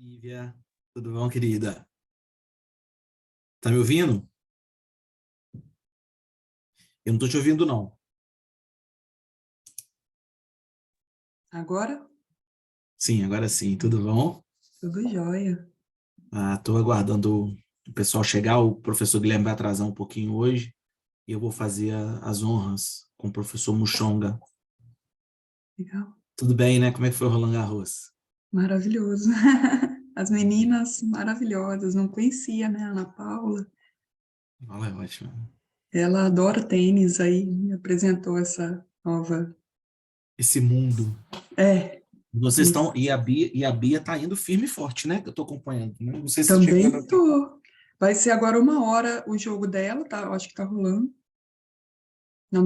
Lívia, tudo bom, querida? Tá me ouvindo? Eu não tô te ouvindo, não. Agora? Sim, agora sim, tudo bom? Tudo jóia. Tô aguardando o pessoal chegar, o professor Guilherme vai atrasar um pouquinho hoje, e eu vou fazer as honras com o professor Mushonga. Legal. Tudo bem, né? Como é que foi o Roland Garros? Maravilhoso. As meninas maravilhosas. Não conhecia, né, a Ana Paula. Olha, é ótimo. Ela adora tênis, aí me apresentou essa nova. Esse mundo. É, Vocês isso. estão, e a Bia tá indo firme e forte, né? Que eu tô acompanhando, né? Não sei se você chegou Também tô. Vai ser agora 1 hora o jogo dela, tá? Eu acho que tá rolando. Não,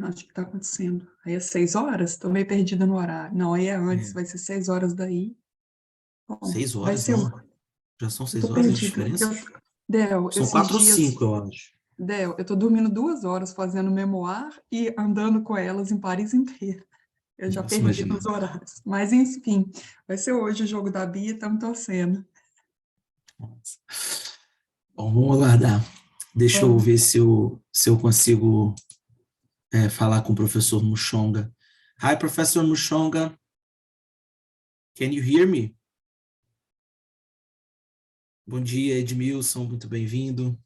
acho que tá acontecendo. Aí é 6 horas? Tô meio perdida no horário. Não, aí é antes, É, vai ser 6 horas daí. Bom, seis vai horas, ser. não? Já são Eu tô 6 horas de perdida. diferença? São Esses 4 ou dias. 5, eu acho. Del, eu tô dormindo 2 horas fazendo memoir e andando com elas em Paris inteira. Eu já Nossa, perdi imagina. nos horários. Mas, enfim, vai ser hoje o jogo da Bia, estamos torcendo. Nossa. Bom, vamos aguardar. Deixa eu Vamos. ver se eu consigo falar com o professor Mushonga. Hi, Professor Mushonga. Can you hear me? Bom dia, Edmilson, muito bem-vindo.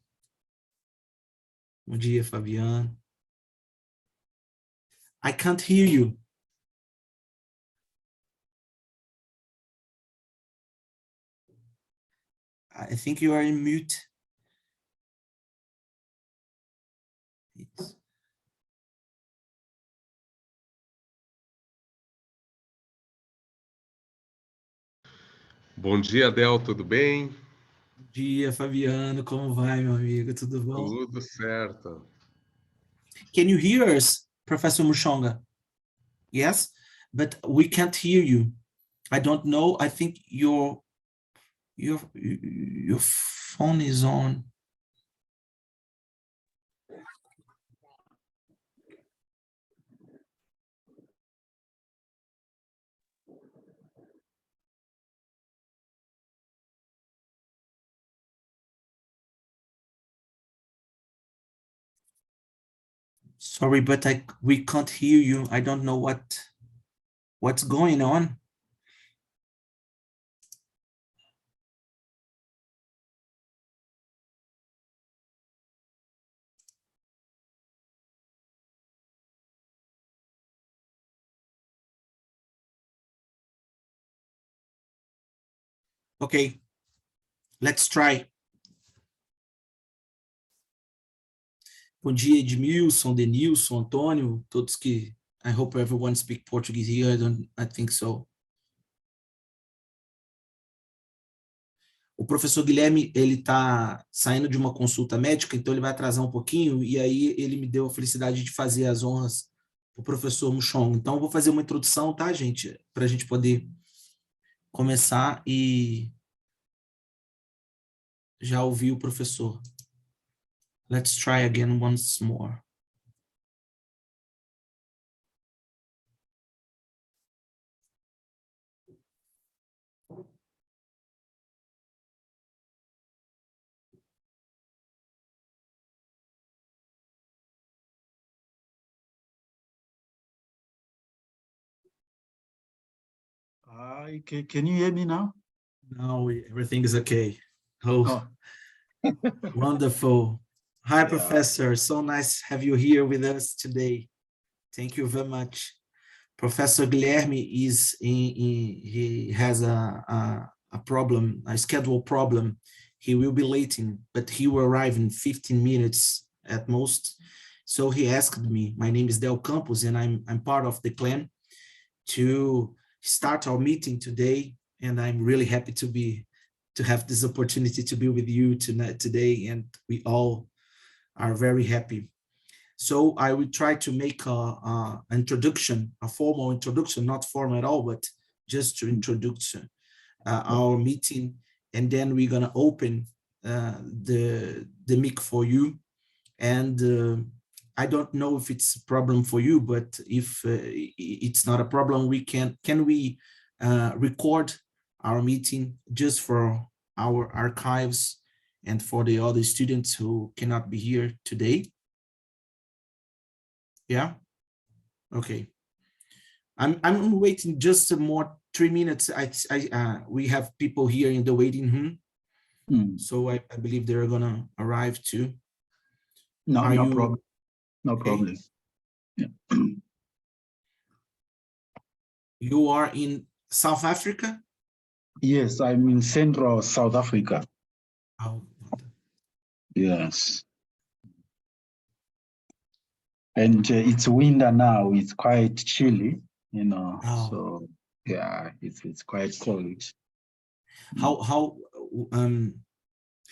Bom dia, Fabiano. I can't hear you. I think you are in mute. Bom dia, Del, tudo bem? Bom dia, Fabiano, como vai, meu amigo? Tudo bom? Tudo certo. Can you hear us, Professor Mushonga? Yes, but we can't hear you. I don't know. I think your phone is on. Sorry, but we can't hear you. I don't know what's going on. Okay, let's try. Bom dia, Edmilson, Denilson, Antônio, todos que... I hope everyone speak Portuguese here. I think so. O professor Guilherme, ele está saindo de uma consulta médica, então ele vai atrasar um pouquinho, e aí ele me deu a felicidade de fazer as honras para o professor Mushong. Então, eu vou fazer uma introdução, tá, gente? Para a gente poder começar e já ouvir o professor. Let's try again once more. Can you hear me now? Now everything is okay. Oh, wonderful. Hi, Yeah. Professor. So nice to have you here with us today. Thank you very much. Professor Guilherme he has a problem, a schedule problem. He will be late, but he will arrive in 15 minutes at most. So he asked me, my name is Del Campos, and I'm part of DECLEN, to start our meeting today. And I'm really happy to have this opportunity to be with you tonight, today, and we all are very happy. So I will try to make a introduction, a formal introduction, not formal at all, but just to introduce our meeting, and then we're gonna open the mic for you. And I don't know if it's a problem for you, but if it's not a problem, can we record our meeting just for our archives and for the other students who cannot be here today. Yeah, okay. I'm waiting just more 3 minutes. We have people here in the waiting room, so I believe they're gonna arrive too. No problem. No okay? problem. Yeah. You are in South Africa? Yes, I'm in Central South Africa. Oh. Yes. And it's winter now. It's quite chilly, you know. Oh. So yeah, it's quite cold. How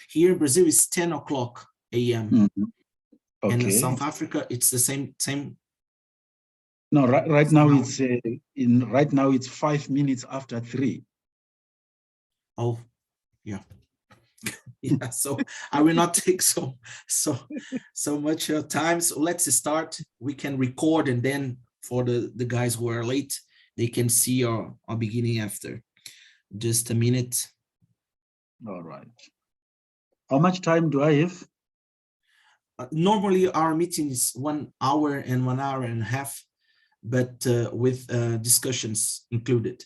here in Brazil is 10 o'clock a.m. Okay. And in South Africa it's the same. No, right now it's right now it's 5 minutes after 3. Oh, yeah. Yeah, so I will not take so much time. So let's start. We can record, and then for the guys who are late, they can see our beginning after. Just a minute. All right. How much time do I have? Normally our meeting is 1 hour and 1 hour and a half, but with discussions included.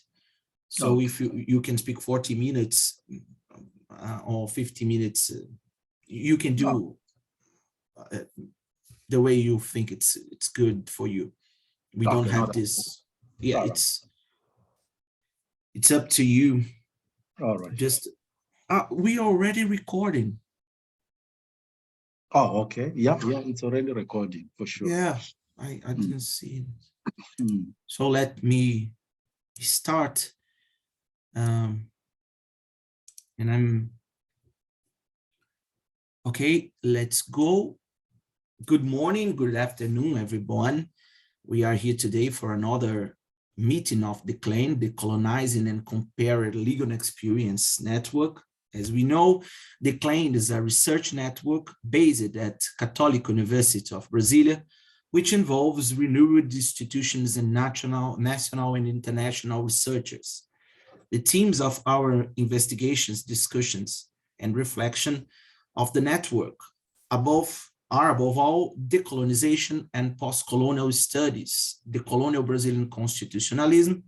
So Okay. if you can speak 40 minutes or 50 minutes, you can do the way you think it's good for you. We don't have this. Yeah, it's up to you. All right. Just we are already recording. Oh, okay. Yeah, it's already recording for sure. Yeah, I didn't see it. So let me start. And I'm okay. Let's go. Good morning, good afternoon, everyone. We are here today for another meeting of DECLEN, the Colonizing and Compared Legal Experience Network. As we know, DECLEN is a research network based at Catholic University of Brasilia, which involves renowned institutions and national and international researchers. The themes of our investigations, discussions, and reflection of the network are above all decolonization and post-colonial studies, the colonial Brazilian constitutionalism,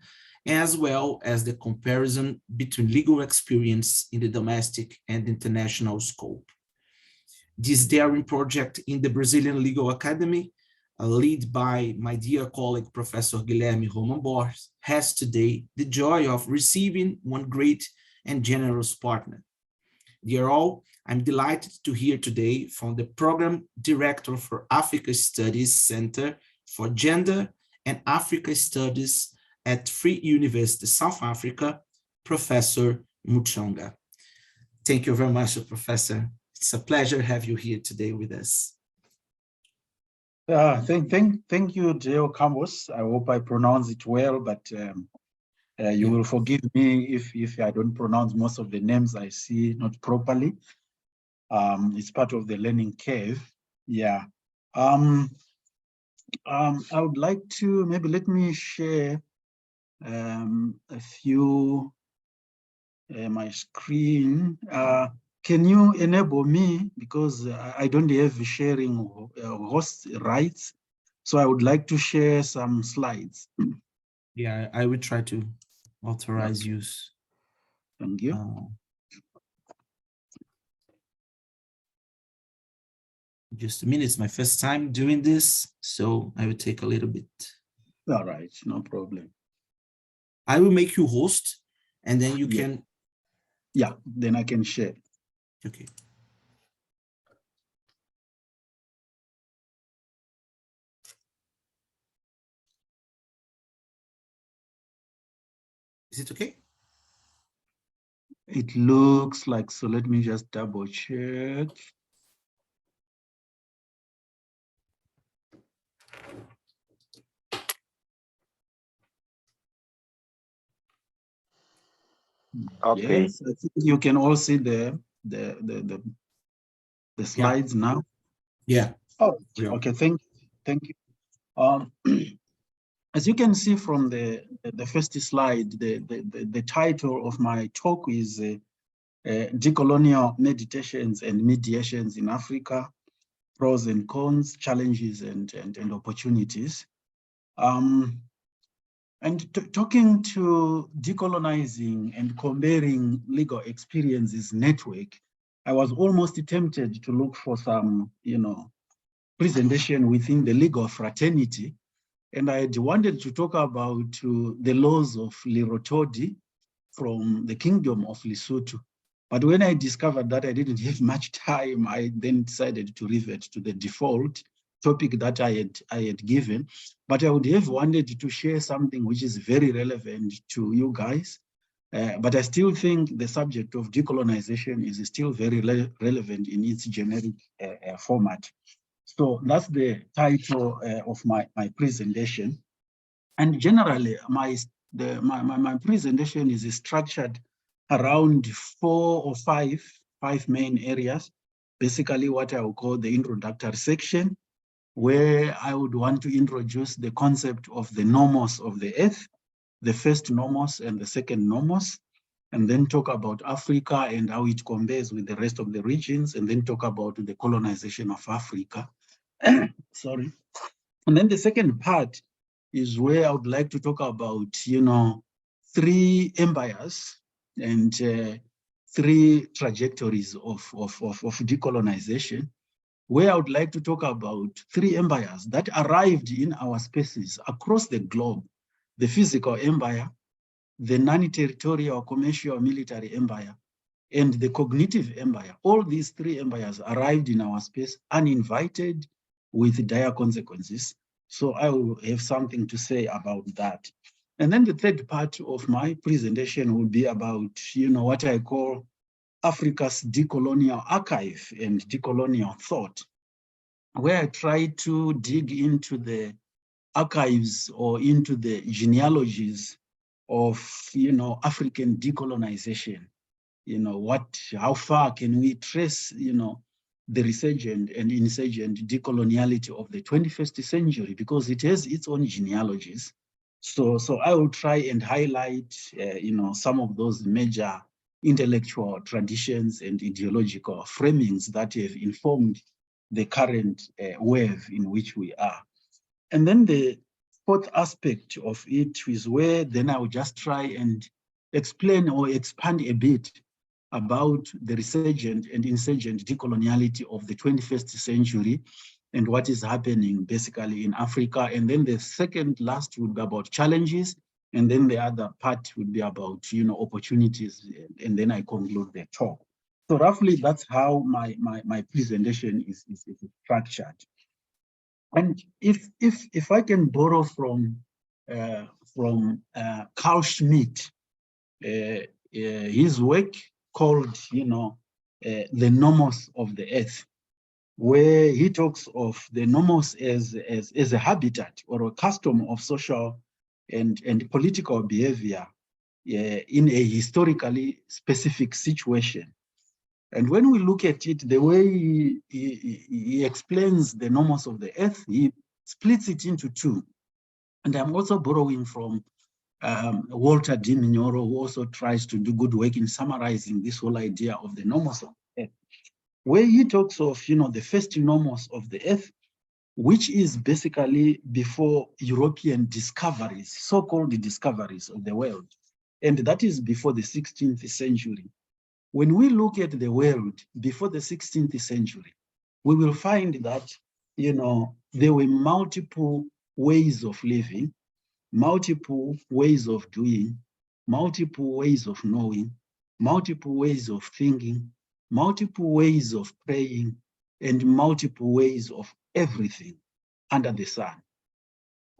as well as the comparison between legal experience in the domestic and international scope. This daring project in the Brazilian Legal Academy, led by my dear colleague, Professor Guilherme Roman Borges, has today the joy of receiving one great and generous partner. Dear all, I'm delighted to hear today from the Program Director for Africa Studies Center for Gender and Africa Studies at Free University, South Africa, Professor Mushonga. Thank you very much, Professor. It's a pleasure to have you here today with us. Thank you, Deo Campos. I hope I pronounce it well, but you will forgive me if I don't pronounce most of the names I see not properly. It's part of the learning curve. Yeah. I would like to maybe let me share a few my screen. Can you enable me, because I don't have sharing host rights, so I would like to share some slides. Yeah, I will try to authorize use. Thank you. Just a minute, it's my first time doing this, so I will take a little bit. All right, no problem. I will make you host, and then you can. Yeah, then I can share. Okay. Is it okay? It looks like, so let me just double check. Okay. Yes, I think you can all see the slides now. Yeah. Oh, okay. Thank you. As you can see from the first slide, the title of my talk is Decolonial Meditations and Mediations in Africa, Pros and Cons, Challenges and Opportunities. Talking to decolonizing and comparing legal experiences network, I was almost tempted to look for some, presentation within the legal fraternity. And I had wanted to talk about the laws of Lirotodi from the Kingdom of Lesotho. But when I discovered that I didn't have much time, I then decided to revert to the default topic that I had given. But I would have wanted to share something which is very relevant to you guys. But I still think the subject of decolonization is still very relevant in its generic format. So that's the title of my presentation. And generally, my presentation is structured around 4 or 5 main areas. Basically, what I will call the introductory section, where I would want to introduce the concept of the nomos of the earth, the first nomos and the second nomos, and then talk about Africa and how it compares with the rest of the regions, and then talk about the colonization of Africa. Sorry. And then the second part is where I would like to talk about, 3 empires and 3 trajectories of decolonization, where I would like to talk about 3 empires that arrived in our spaces across the globe: the physical empire, the non-territorial commercial military empire, and the cognitive empire. All these 3 empires arrived in our space uninvited, with dire consequences. So I will have something to say about that. And then the third part of my presentation will be about, what I call Africa's decolonial archive and decolonial thought, where I try to dig into the archives or into the genealogies of, African decolonization. How far can we trace, the resurgent and insurgent decoloniality of the 21st century, because it has its own genealogies. So I will try and highlight, some of those major intellectual traditions and ideological framings that have informed the current wave in which we are. And then the 4th aspect of it is where then I will just try and explain or expand a bit about the resurgent and insurgent decoloniality of the 21st century and what is happening basically in Africa. And then the second last would be about challenges. And then the other part would be about, opportunities. And then I conclude the talk. So roughly that's how my presentation is structured. And if I can borrow from Carl Schmitt, his work called, the nomos of the earth, where he talks of the nomos as a habitat or a custom of social and political behavior in a historically specific situation. And when we look at it, the way he explains the nomos of the earth, he splits it into 2. And I'm also borrowing from Walter D. Mignoro, who also tries to do good work in summarizing this whole idea of the nomos of the earth, where he talks of, the first nomos of the earth, which is basically before European discoveries, so-called discoveries of the world. And that is before the 16th century. When we look at the world before the 16th century, we will find that, there were multiple ways of living, multiple ways of doing, multiple ways of knowing, multiple ways of thinking, multiple ways of praying, and multiple ways of everything under the sun.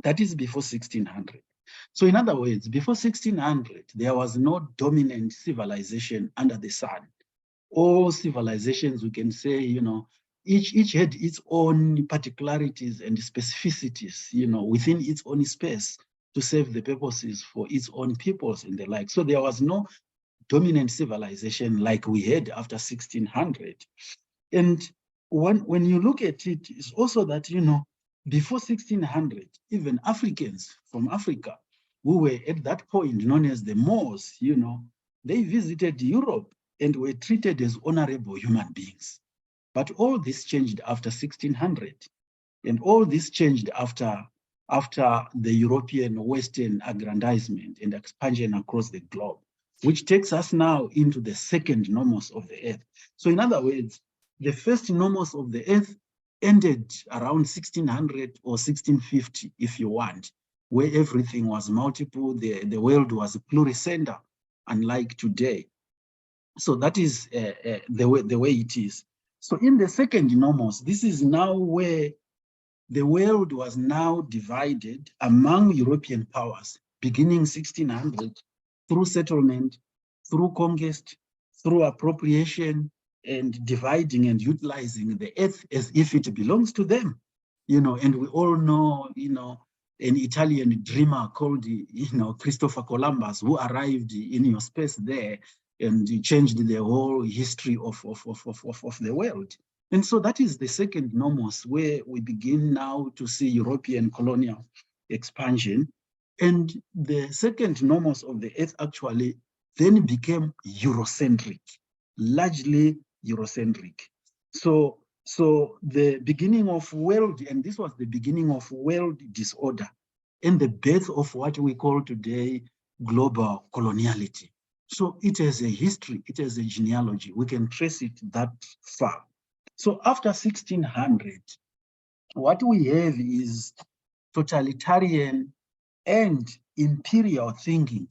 That is before 1600. So in other words, before 1600, there was no dominant civilization under the sun. All civilizations, we can say, each had its own particularities and specificities, within its own space to serve the purposes for its own peoples and the like. So there was no dominant civilization like we had after 1600. And when you look at it, it's also that, before 1600, even Africans from Africa, who were at that point known as the Moors, you know, they visited Europe and were treated as honorable human beings. But all this changed after 1600. And all this changed after the European Western aggrandizement and expansion across the globe, which takes us now into the second nomos of the earth. So in other words, the first nomos of the earth ended around 1600 or 1650, if you want, where everything was multiple, the world was pluricenter, unlike today. So that is the way it is. So in the second nomos, this is now where the world was now divided among European powers, beginning 1600, through settlement, through conquest, through appropriation, and dividing and utilizing the earth as if it belongs to them. You know, and we all know, you know, an Italian dreamer called, you know, Christopher Columbus, who arrived in your space there and changed the whole history of the world. And so that is the second nomos, where we begin now to see European colonial expansion. And the second nomos of the earth actually then became Eurocentric, largely Eurocentric. So the beginning of world, and this was the beginning of world disorder and the birth of what we call today global coloniality. So it has a history, it has a genealogy. We can trace it that far. So after 1600, what we have is totalitarian and imperial thinking,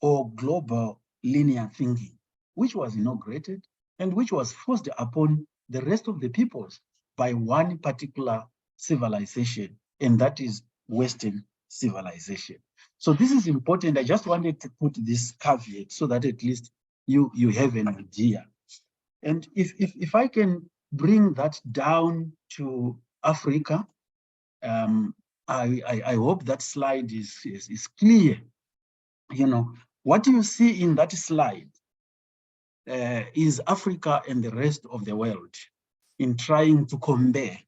or global linear thinking, which was inaugurated and which was forced upon the rest of the peoples by one particular civilization, and that is Western civilization. So this is important. I just wanted to put this caveat so that at least you have an idea. And if I can bring that down to Africa, I hope that slide is clear. You know, what you see in that slide is Africa and the rest of the world in trying to compare.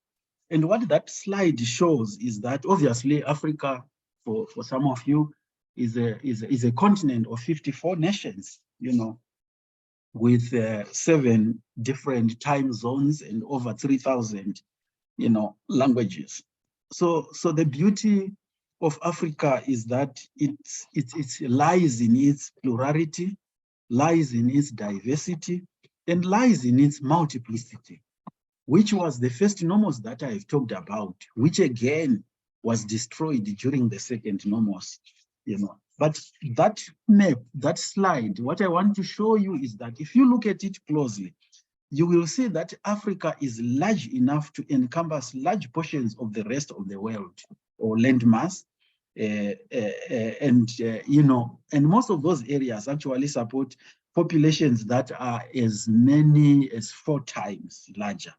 And what that slide shows is that obviously Africa, for some of you, is a continent of 54 nations, you know, with 7 different time zones and over 3,000, you know, languages. So the beauty of Africa is that it lies in its plurality, lies in its diversity, and lies in its multiplicity, which was the first nomos that I've talked about, which again was destroyed during the second nomos, you know. But that map, that slide, what I want to show you is that if you look at it closely, you will see that Africa is large enough to encompass large portions of the rest of the world, or landmass, you know, and most of those areas actually support populations that are as many as 4 times larger.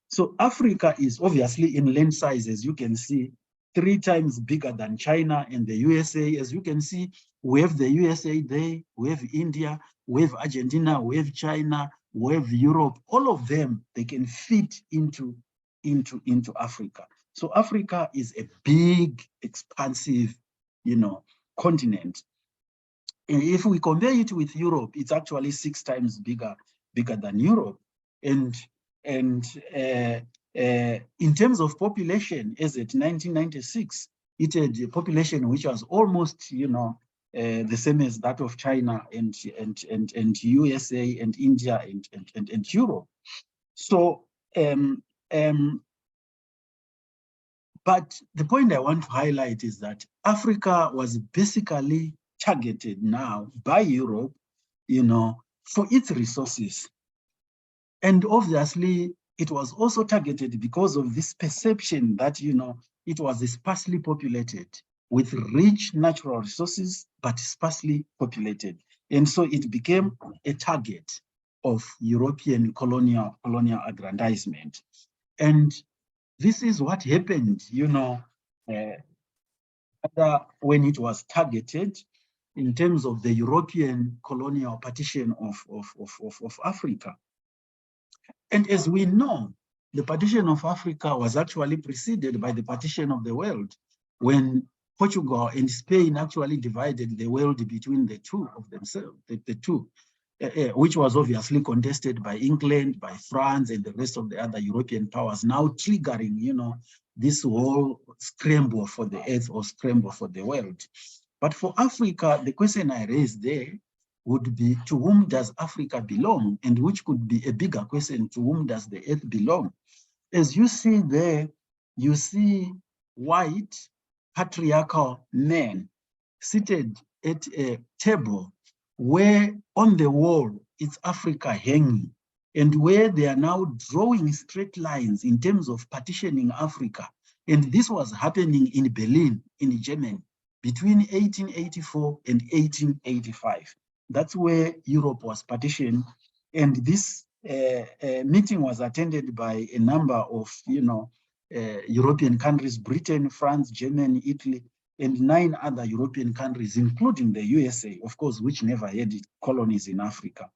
So Africa is obviously in land size, as you can see, 3 times bigger than China and the USA. As you can see, we have the USA there, we have India, we have Argentina, we have China, we have Europe. All of them, they can fit into Africa. So Africa is a big, expansive, you know, continent. And if we compare it with Europe, it's actually 6 times bigger than Europe. And in terms of population, as at 1996, it had a population which was almost, you know, the same as that of China and USA and India and Europe. So, but the point I want to highlight is that Africa was basically targeted now by Europe, you know, for its resources. And obviously, it was also targeted because of this perception that, you know, it was sparsely populated with rich natural resources, but sparsely populated. And so it became a target of European colonial aggrandizement. And this is what happened, you know, when it was targeted in terms of the European colonial partition of Africa. And as we know, the partition of Africa was actually preceded by the partition of the world, when Portugal and Spain actually divided the world between the two of themselves, which was obviously contested by England, by France, and the rest of the other European powers, now triggering, you know, this whole scramble for the earth or scramble for the world. But for Africa, the question I raised there would be, to whom does Africa belong? And which could be a bigger question, to whom does the earth belong? As you see there, you see white patriarchal men seated at a table where on the wall it's Africa hanging, and where they are now drawing straight lines in terms of partitioning Africa. And this was happening in Berlin, in Germany, between 1884 and 1885. That's where Europe was partitioned. And this meeting was attended by a number of, you know, European countries: Britain, France, Germany, Italy, and 9 other European countries, including the USA, of course, which never had colonies in Africa.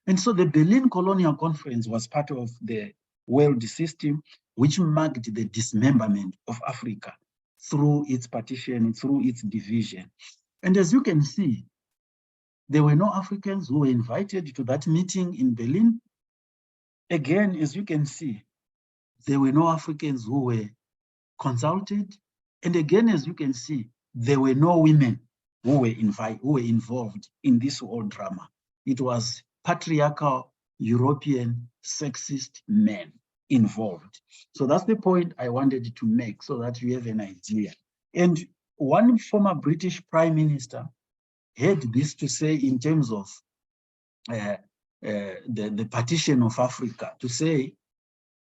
And so the Berlin Colonial Conference was part of the world system, which marked the dismemberment of Africa through its partition, through its division. And as you can see, there were no Africans who were invited to that meeting in Berlin. Again, as you can see, there were no Africans who were consulted. And again, as you can see, there were no women who were involved in this whole drama. It was patriarchal, European, sexist men involved. So that's the point I wanted to make, so that you have an idea. And one former British Prime Minister had this to say in terms of the partition of Africa, to say,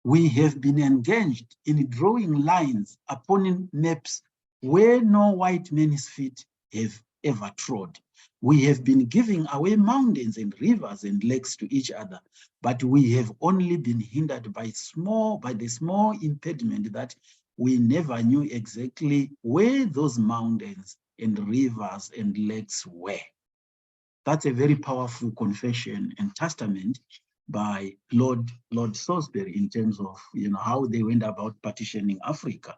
we have been engaged in drawing lines upon maps where no white man's feet have ever trod. We have been giving away mountains and rivers and lakes to each other, but we have only been hindered by the small impediment that we never knew exactly where those mountains and rivers and lakes were. That's a very powerful confession and testament by Lord Salisbury in terms of, you know, how they went about partitioning Africa.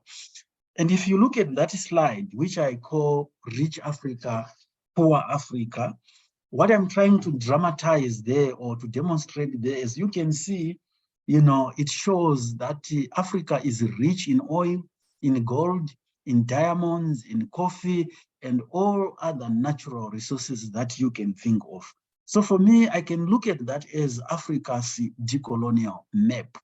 And if you look at that slide, which I call Rich Africa, Poor Africa, what I'm trying to dramatize there, or to demonstrate there, as you can see, you know, it shows that Africa is rich in oil, in gold, in diamonds, in coffee, and all other natural resources that you can think of. So for me, I can look at that as Africa's decolonial map.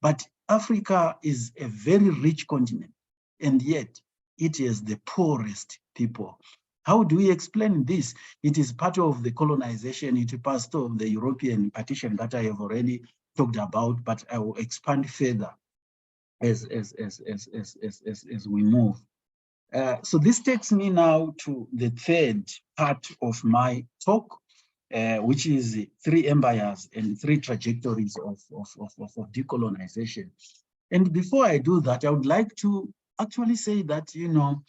But Africa is a very rich continent, and yet it is the poorest people. How do we explain this? It is part of the colonization, it is part of the European partition that I have already talked about, but I will expand further as we move. So this takes me now to the third part of my talk, which is 3 empires and 3 trajectories of decolonization. And before I do that, I would like to actually say that, you know,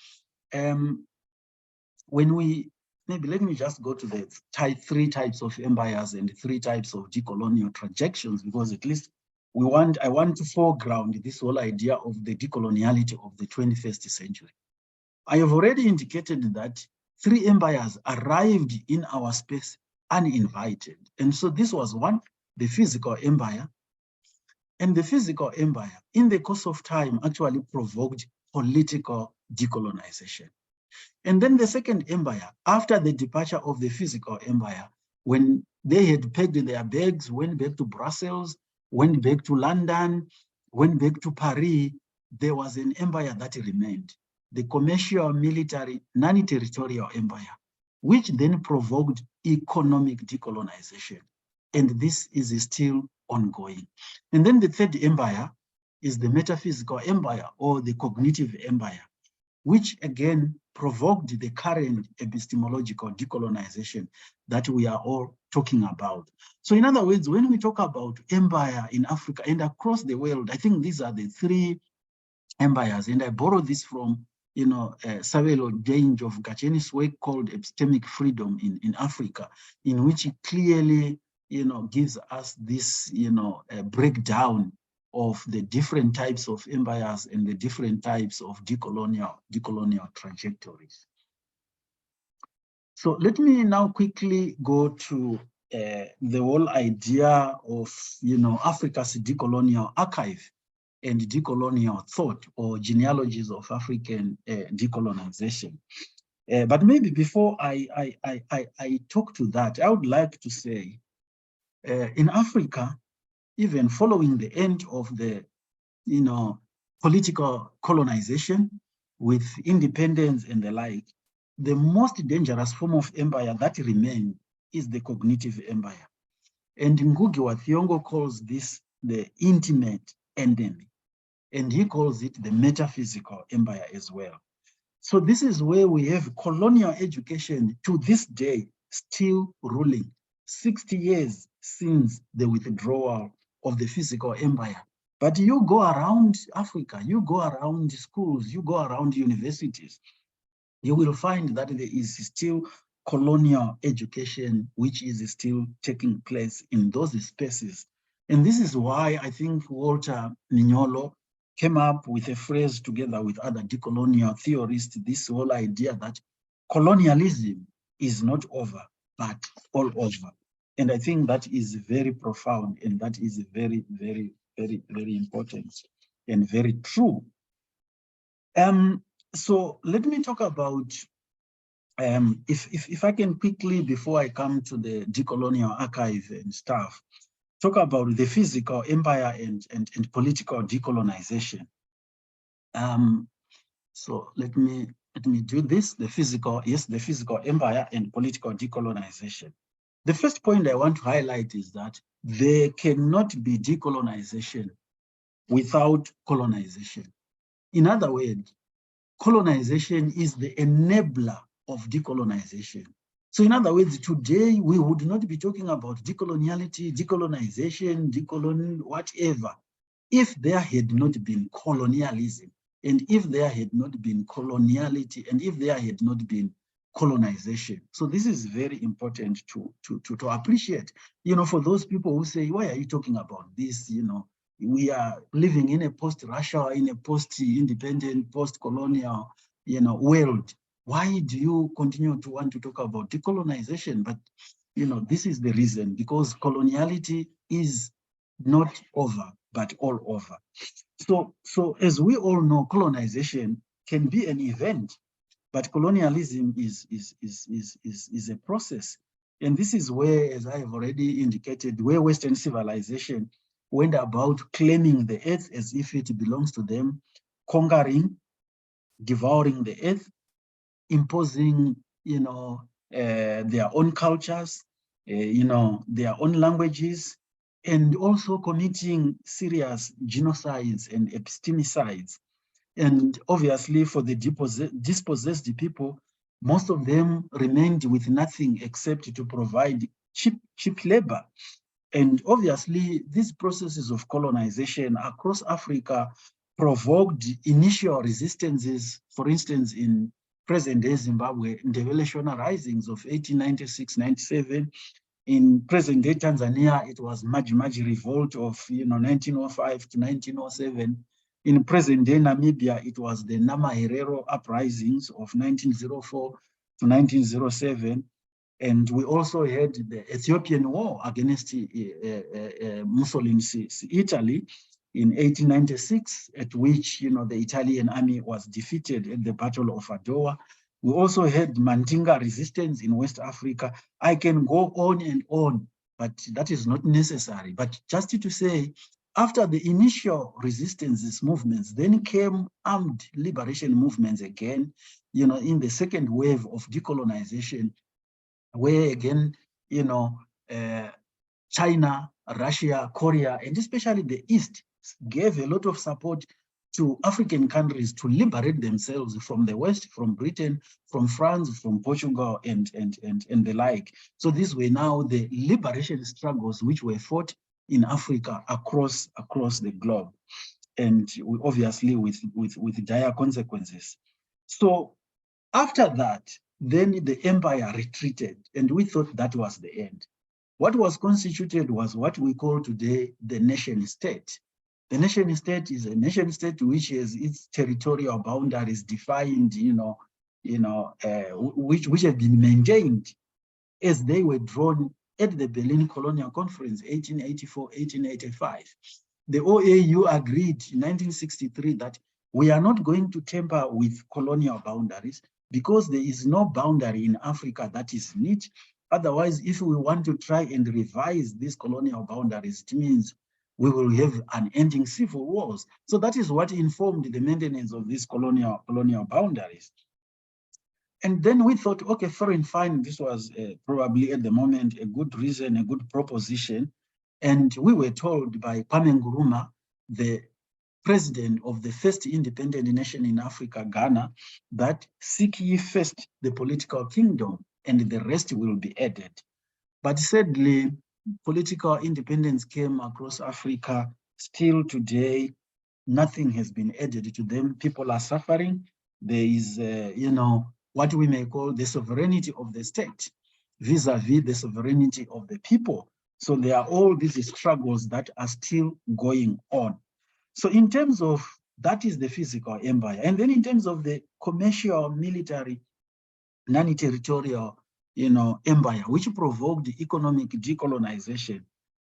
when we, maybe let me just go to the 3 types of empires and 3 types of decolonial trajectories, because at least I want to foreground this whole idea of the decoloniality of the 21st century. I have already indicated that 3 empires arrived in our space uninvited. And so this was one, the physical empire. And the physical empire, in the course of time, actually provoked political decolonization. And then the second empire, after the departure of the physical empire, when they had packed their bags, went back to Brussels, went back to London, went back to Paris, there was an empire that remained, the commercial, military, non-territorial empire, which then provoked economic decolonization. And this is still ongoing. And then the third empire is the metaphysical empire, or the cognitive empire, which again provoked the current epistemological decolonization that we are all talking about. So in other words, when we talk about empire in Africa and across the world, I think these are the 3 empires. And I borrow this from, you know, Savelo James of Gacheni's work called Epistemic Freedom in Africa, in which he clearly, you know, gives us this, you know, breakdown of the different types of empires and the different types of decolonial trajectories. So let me now quickly go to the whole idea of, Africa's decolonial archive and decolonial thought, or genealogies of African decolonization. But maybe before I talk to that, I would like to say, in Africa, even following the end of the, political colonization with independence and the like, the most dangerous form of empire that remains is the cognitive empire. And Ngugi wa Thiong'o calls this the intimate enemy, and he calls it the metaphysical empire as well. So this is where we have colonial education to this day still ruling, 60 years since the withdrawal of the physical empire. But you go around Africa, you go around schools, you go around universities, you will find that there is still colonial education which is still taking place in those spaces. And this is why I think Walter Mignolo came up with a phrase together with other decolonial theorists, this whole idea that colonialism is not over, but all over. And I think that is very profound, and that is very, very, very, very important and very true. So let me talk about, if I can quickly, before I come to the decolonial archive and stuff, talk about the physical empire and political decolonization. So let me do this, the physical empire and political decolonization. The first point I want to highlight is that there cannot be decolonization without colonization. In other words, colonization is the enabler of decolonization. So in other words, today we would not be talking about decoloniality, decolonization, whatever, if there had not been colonialism, and if there had not been coloniality, and if there had not been colonization. So this is very important to appreciate. For those people who say, why are you talking about this? We are living in a post-Russia, in a post-independent, post-colonial, world. Why do you continue to want to talk about decolonization? But, this is the reason, because coloniality is not over, but all over. So as we all know, colonization can be an event, but colonialism is a process. And this is where, as I have already indicated, where Western civilization went about claiming the earth as if it belongs to them, conquering, devouring the earth, imposing, their own cultures, their own languages, and also committing serious genocides and episticides. And obviously for the dispossessed people, most of them remained with nothing except to provide cheap labor. And obviously these processes of colonization across Africa provoked initial resistances. For instance, in present-day Zimbabwe, Ndebele Shona risings of 1896-97. In present-day Tanzania, it was Maji revolt of 1905 to 1907. In present-day Namibia, it was the Nama Herero uprisings of 1904 to 1907. And we also had the Ethiopian war against Mussolini's Italy in 1896, at which the Italian army was defeated at the Battle of Adowa. We also had Mandinga resistance in West Africa. I can go on and on, but that is not necessary. But just to say, after the initial resistance movements, then came armed liberation movements again, in the second wave of decolonization, where again, China, Russia, Korea, and especially the East gave a lot of support to African countries to liberate themselves from the West, from Britain, from France, from Portugal, and the like. So these were now the liberation struggles which were fought in Africa across the globe, and obviously with dire consequences. So after that, then the empire retreated, and we thought that was the end. What was constituted was what we call today the nation state. The nation state is a nation state which has its territorial boundaries defined, which have been maintained as they were drawn at the Berlin Colonial Conference, 1884, 1885. The OAU agreed in 1963 that we are not going to tamper with colonial boundaries because there is no boundary in Africa that is neat. Otherwise, if we want to try and revise these colonial boundaries, it means we will have unending civil wars. So that is what informed the maintenance of these colonial boundaries. And then we thought, okay, foreign fine, this was probably at the moment a good reason, a good proposition. And we were told by Kwame Nkrumah, the president of the first independent nation in Africa, Ghana, that seek ye first the political kingdom and the rest will be added. But sadly, political independence came across Africa. Still today, nothing has been added to them. People are suffering. There is, what we may call the sovereignty of the state vis-a-vis the sovereignty of the people. So there are all these struggles that are still going on. So in terms of, that is the physical empire. And then in terms of the commercial, military, non-territorial, empire, which provoked economic decolonization.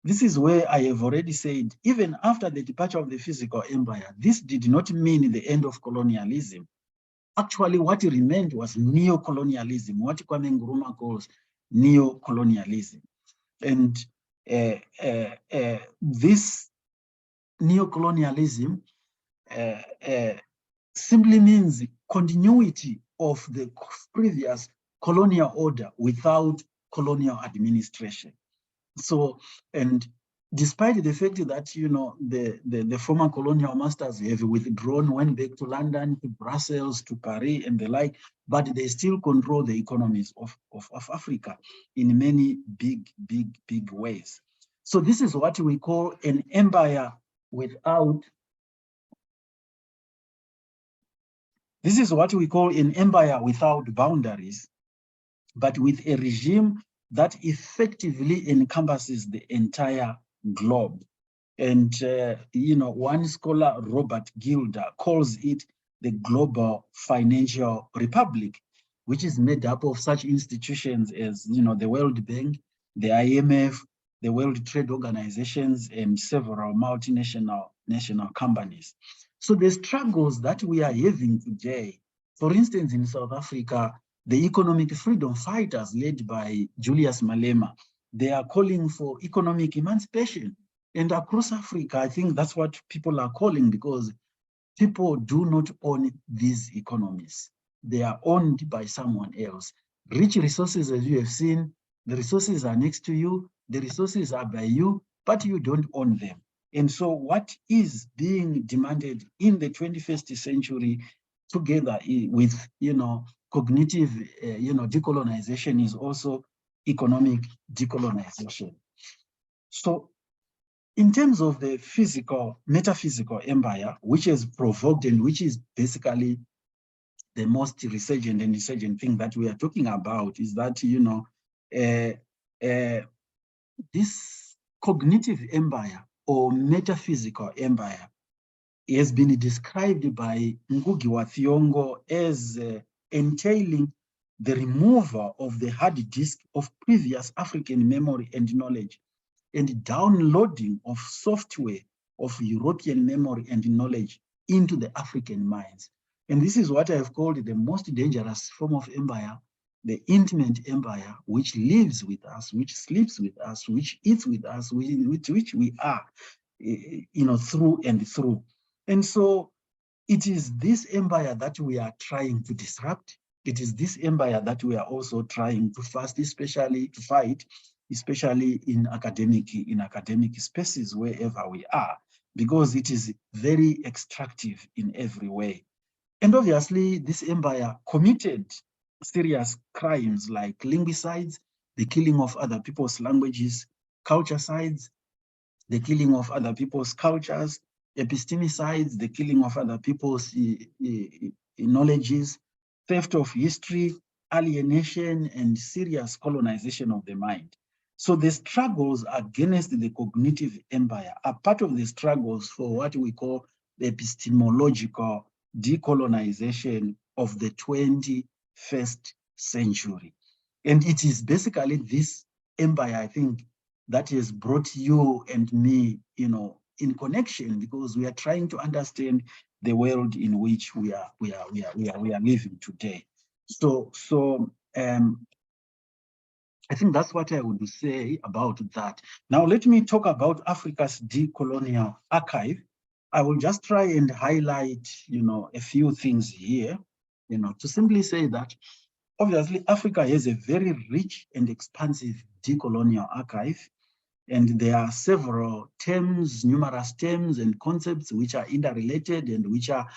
This is where I have already said, even after the departure of the physical empire, this did not mean the end of colonialism. Actually, what remained was neo-colonialism, what Kwame Nkrumah calls neo-colonialism. And this neo-colonialism simply means continuity of the previous colonial order without colonial administration. So, and despite the fact that, the former colonial masters have withdrawn, went back to London, to Brussels, to Paris and the like, but they still control the economies of Africa in many big ways. So this is what we call an empire without, boundaries, but with a regime that effectively encompasses the entire globe. And, one scholar, Robert Gilder, calls it the global financial republic, which is made up of such institutions as, the World Bank, the IMF, the World Trade Organizations, and several multinational companies. So the struggles that we are having today, for instance, in South Africa, the economic freedom fighters led by Julius Malema, they are calling for economic emancipation. And across Africa, I think that's what people are calling, because people do not own these economies. They are owned by someone else. Rich resources, as you have seen, the resources are next to you, the resources are by you, but you don't own them. And so what is being demanded in the 21st century, together with, cognitive, decolonization, is also economic decolonization. So in terms of the metaphysical empire, which has provoked and which is basically the most resurgent and insurgent thing that we are talking about, is that, this cognitive empire or metaphysical empire has been described by Ngugi wa Thiong'o as entailing the removal of the hard disk of previous African memory and knowledge, and downloading of software of European memory and knowledge into the African minds. And this is what I have called the most dangerous form of empire, the intimate empire, which lives with us, which sleeps with us, which eats with us, with which we are, through and through. And so it is this empire that we are trying to disrupt. It is this empire that we are also trying to fight, especially in academic spaces, wherever we are, because it is very extractive in every way. And obviously, this empire committed serious crimes like linguicides, the killing of other people's languages, culturecides, the killing of other people's cultures, epistemicides, the killing of other people's knowledges, theft of history, alienation, and serious colonization of the mind. So the struggles against the cognitive empire are part of the struggles for what we call the epistemological decolonization of the 21st century. And it is basically this empire, I think, that has brought you and me, in connection, because we are trying to understand the world in which we are living today. So I think that's what I would say about that. Now, let me talk about Africa's decolonial archive. I will just try and highlight, a few things here, to simply say that, obviously, Africa has a very rich and expansive decolonial archive, and there are several terms, numerous terms and concepts which are interrelated and which are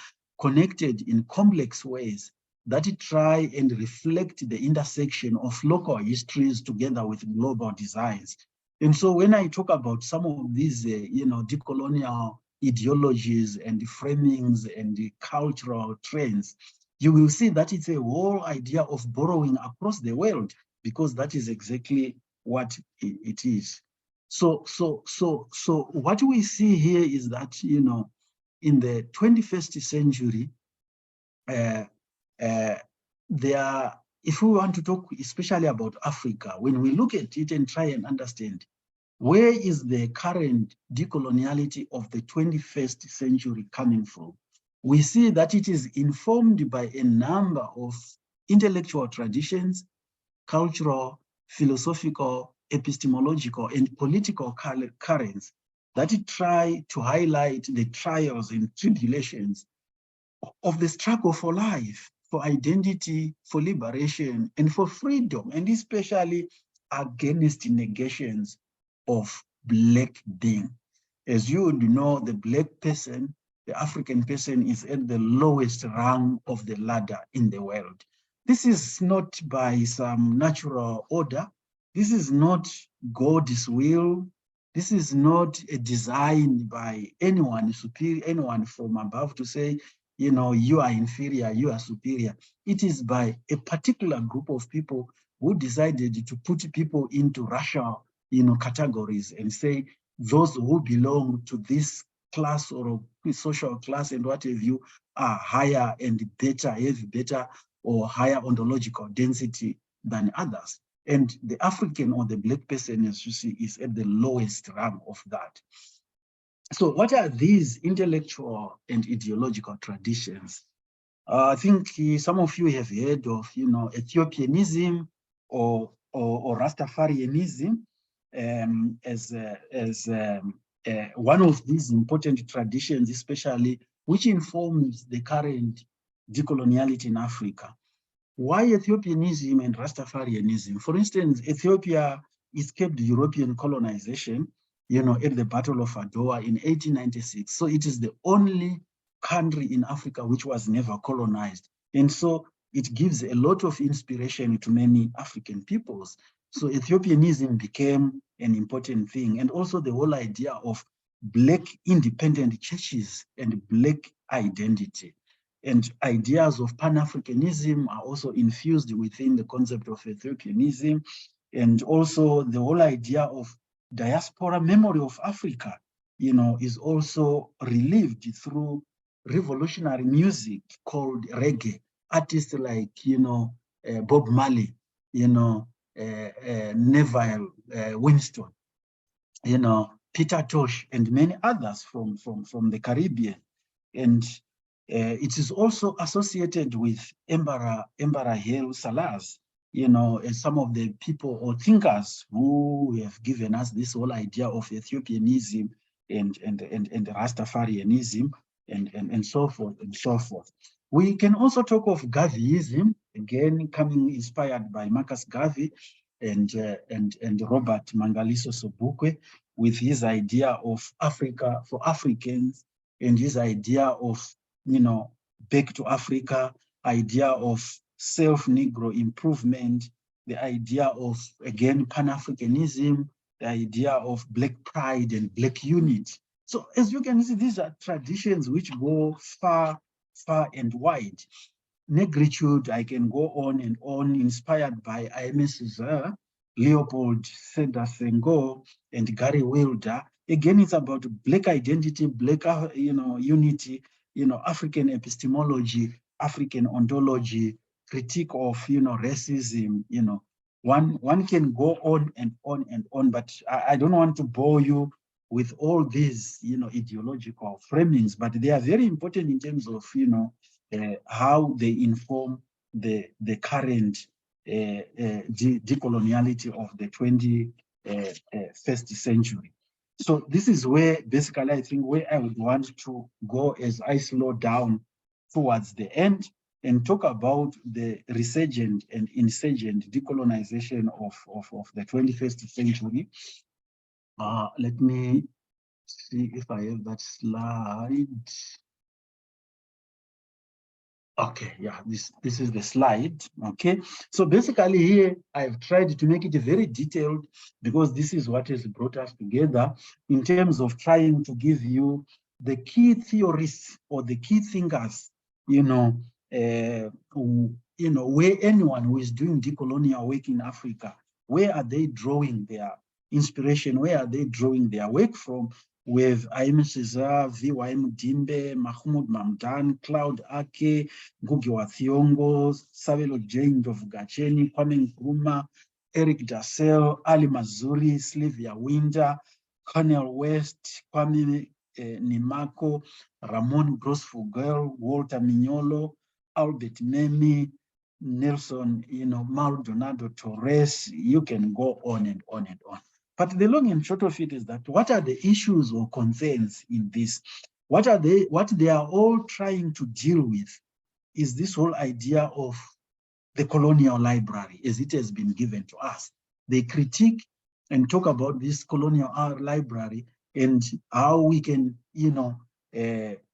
connected in complex ways that try and reflect the intersection of local histories together with global designs. And so when I talk about some of these, decolonial ideologies and framings and the cultural trends, you will see that it's a whole idea of borrowing across the world, because that is exactly what it is. So what we see here is that, in the 21st century, if we want to talk especially about Africa, when we look at it and try and understand where is the current decoloniality of the 21st century coming from, we see that it is informed by a number of intellectual traditions, cultural, philosophical, epistemological, and political currents that try to highlight the trials and tribulations of the struggle for life, for identity, for liberation, and for freedom, and especially against negations of Black being. As you would know, the Black person, the African person, is at the lowest rung of the ladder in the world. This is not by some natural order. This is not God's will. This is not a design by anyone superior, anyone from above to say, you are inferior, you are superior. It is by a particular group of people who decided to put people into racial, categories and say those who belong to this class or social class and what have you are higher and better, have better or higher ontological density than others. And the African or the Black person, as you see, is at the lowest rung of that. So what are these intellectual and ideological traditions? I think some of you have heard of, Ethiopianism or Rastafarianism as one of these important traditions, especially which informs the current decoloniality in Africa. Why Ethiopianism and Rastafarianism? For instance, Ethiopia escaped European colonization, at the Battle of Adwa in 1896. So it is the only country in Africa which was never colonized. And so it gives a lot of inspiration to many African peoples. So Ethiopianism became an important thing. And also the whole idea of Black independent churches and Black identity. And ideas of Pan-Africanism are also infused within the concept of Ethiopianism. And also the whole idea of diaspora memory of Africa, is also relived through revolutionary music called reggae. Artists like, Bob Marley, Neville Winston, Peter Tosh, and many others from the Caribbean. And it is also associated with Emperor Haile Selassie, as some of the people or thinkers who have given us this whole idea of Ethiopianism and Rastafarianism and so forth and so forth. We can also talk of Garveyism, again coming inspired by Marcus Garvey and Robert Mangaliso Sobukwe, with his idea of Africa for Africans and his idea of, back to Africa, idea of self-Negro improvement, the idea of, again, Pan-Africanism, the idea of Black pride and Black unity. So as you can see, these are traditions which go far, far and wide. Negritude, I can go on and on, inspired by I.M. Césaire, Leopold Sedar Senghor and Gary Wilder. Again, it's about Black identity, Black, unity, African epistemology, African ontology, critique of, racism, one can go on and on and on, but I don't want to bore you with all these, ideological framings, but they are very important in terms of, how they inform the current decoloniality of the 21st century. So this is where basically I think where I would want to go as I slow down towards the end and talk about the resurgent and insurgent decolonization of the 21st century. Let me see if I have that slide. Okay, yeah, this is the slide. Okay, so basically here I've tried to make it very detailed because this is what has brought us together in terms of trying to give you the key theorists or the key thinkers, where anyone who is doing decolonial work in Africa, where are they drawing their inspiration? Where are they drawing their work from? With Aim Cesar, V.Y.M. Dimbe, Mahmoud Mamdan, Claude Ake, Ngugi wa Thiong'o, Savelo Jane of Gacheni, Kwame Nkrumah, Eric Dassel, Ali Mazuri, Sylvia Winter, Cornel West, Kwame Nimako, Ramon Grossfugel, Walter Mignolo, Albert Memmi, Nelson, Maldonado Torres. You can go on and on and on. But the long and short of it is that what are the issues or concerns in this? What they are all trying to deal with is this whole idea of the colonial library as it has been given to us. They critique and talk about this colonial library and how we can,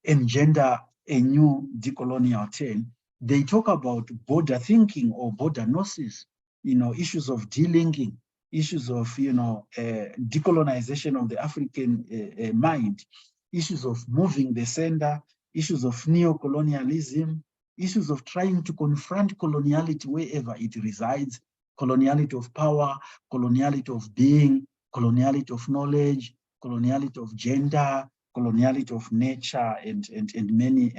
engender a new decolonial term. They talk about border thinking or border gnosis, issues of delinking, issues of, decolonization of the African mind, issues of moving the sender, issues of neo-colonialism, issues of trying to confront coloniality wherever it resides, coloniality of power, coloniality of being, coloniality of knowledge, coloniality of gender, coloniality of nature, and many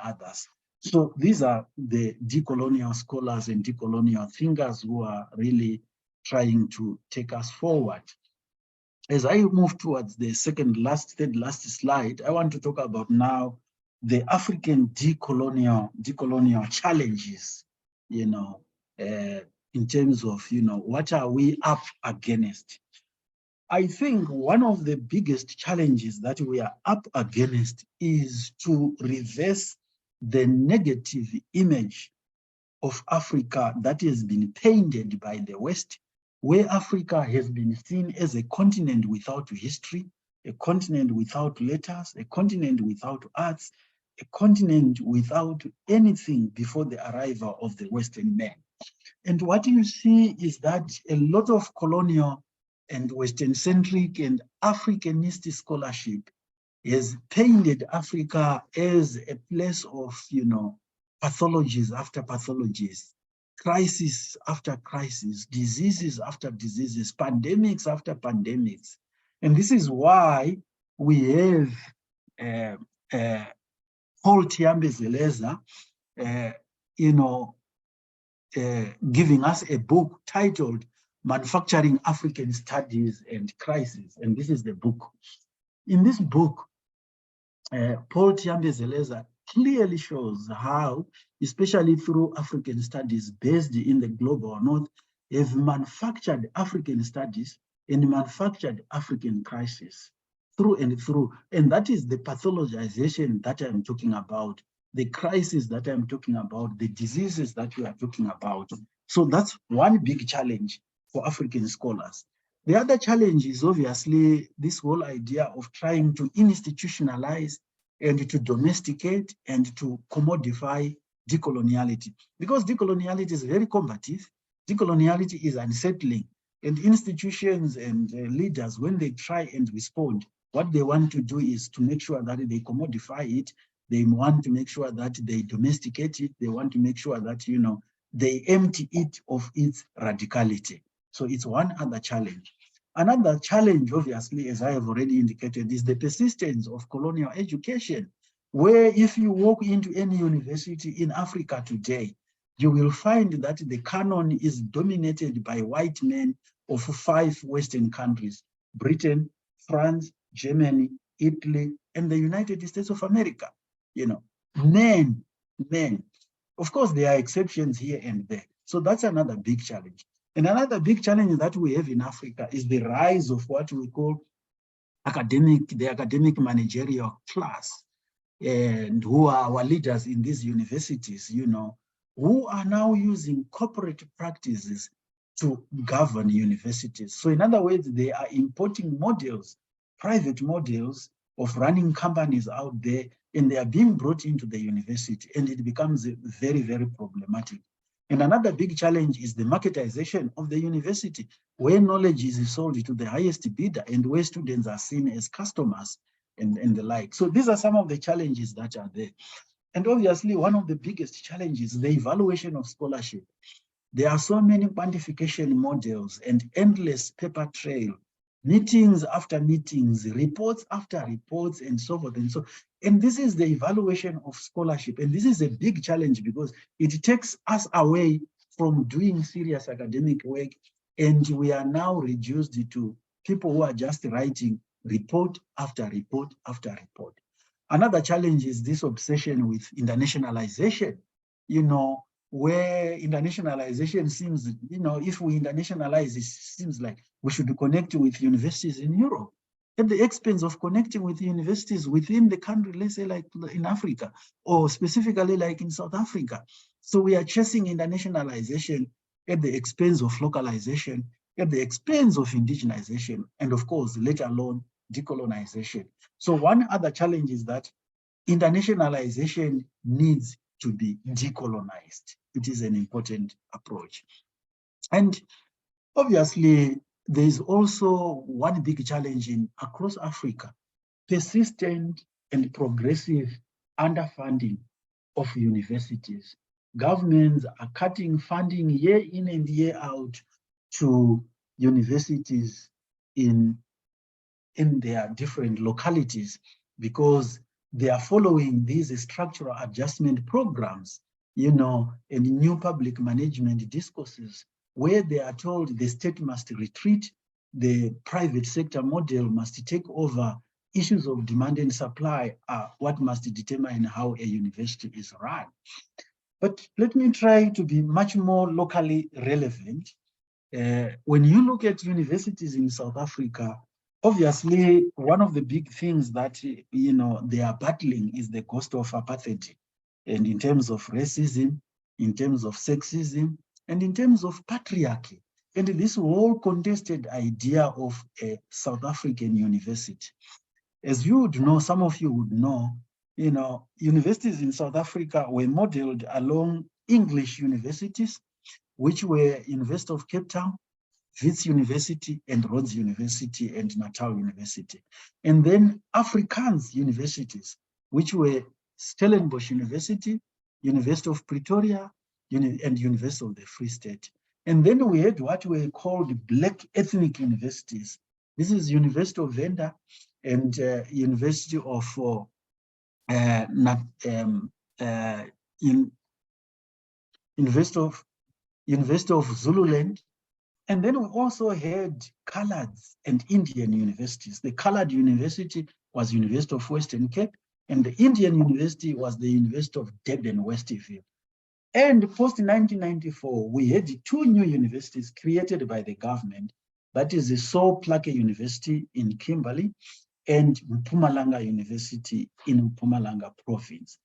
others. So these are the decolonial scholars and decolonial thinkers who are really trying to take us forward. As I move towards the third last slide, I want to talk about now the African decolonial challenges, in terms of, what are we up against? I think one of the biggest challenges that we are up against is to reverse the negative image of Africa that has been painted by the West, where Africa has been seen as a continent without history, a continent without letters, a continent without arts, a continent without anything before the arrival of the Western man. And what you see is that a lot of colonial and Western-centric and Africanist scholarship has painted Africa as a place of, pathologies after pathologies, crisis after crisis, diseases after diseases, pandemics after pandemics. And this is why we have Paul Thiambe Zeleza, giving us a book titled Manufacturing African Studies and Crisis. And this is the book. In this book, Paul Thiambe Zeleza clearly shows how, especially through African studies based in the global north, have manufactured African studies and manufactured African crisis through and through. And that is the pathologization that I'm talking about, the crisis that I'm talking about, the diseases that we are talking about. So that's one big challenge for African scholars. The other challenge is obviously this whole idea of trying to institutionalize and to domesticate and to commodify decoloniality. Because decoloniality is very combative, decoloniality is unsettling, and institutions and leaders, when they try and respond, what they want to do is to make sure that they commodify it, they want to make sure that they domesticate it, they want to make sure that, they empty it of its radicality. So it's one other challenge. Another challenge, obviously, as I have already indicated, is the persistence of colonial education, where if you walk into any university in Africa today, you will find that the canon is dominated by white men of 5 Western countries: Britain, France, Germany, Italy, and the United States of America. You know, men. Of course, there are exceptions here and there. So that's another big challenge. And another big challenge that we have in Africa is the rise of what we call the academic managerial class, and who are our leaders in these universities, you know, who are now using corporate practices to govern universities. So in other words, they are importing models, private models of running companies out there, and they are being brought into the university, and it becomes very, very problematic. And another big challenge is the marketization of the university, where knowledge is sold to the highest bidder and where students are seen as customers and the like. So these are some of the challenges that are there. And obviously, one of the biggest challenges is the evaluation of scholarship. There are so many quantification models and endless paper trail, meetings after meetings, reports after reports, and so forth and so. And this is the evaluation of scholarship. And this is a big challenge because it takes us away from doing serious academic work. And we are now reduced to people who are just writing report after report after report. Another challenge is this obsession with internationalization, you know, where internationalization seems, you know, if we internationalize, it seems like we should connect with universities in Europe at the expense of connecting with universities within the country, let's say like in Africa, or specifically like in South Africa. So we are chasing internationalization at the expense of localization, at the expense of indigenization, and of course, let alone decolonization. So one other challenge is that internationalization needs to be decolonized. It is an important approach. And obviously, there is also one big challenge across Africa: persistent and progressive underfunding of universities. Governments are cutting funding year in and year out to universities in their different localities because they are following these structural adjustment programs, you know, and new public management discourses where they are told the state must retreat, the private sector model must take over. Issues of demand and supply are what must determine how a university is run. But let me try to be much more locally relevant. When you look at universities in South Africa, obviously, one of the big things that, you know, they are battling is the cost of apartheid. And in terms of racism, in terms of sexism, and in terms of patriarchy. And this whole contested idea of a South African university. As you would know, some of you would know, you know, universities in South Africa were modeled along English universities, which were University of Cape Town, Wits University, and Rhodes University, and Natal University. And then Afrikaans universities, which were Stellenbosch University, University of Pretoria, and University of the Free State. And then we had what were called Black ethnic universities. This is University of Venda and University of University of Zululand. And then we also had colored and Indian universities. The colored university was University of Western Cape, and the Indian university was the University of Durban, Westville. And post-1994, we had 2 new universities created by the government. That is the Saul Plaque University in Kimberley and Mpumalanga University in Mpumalanga province.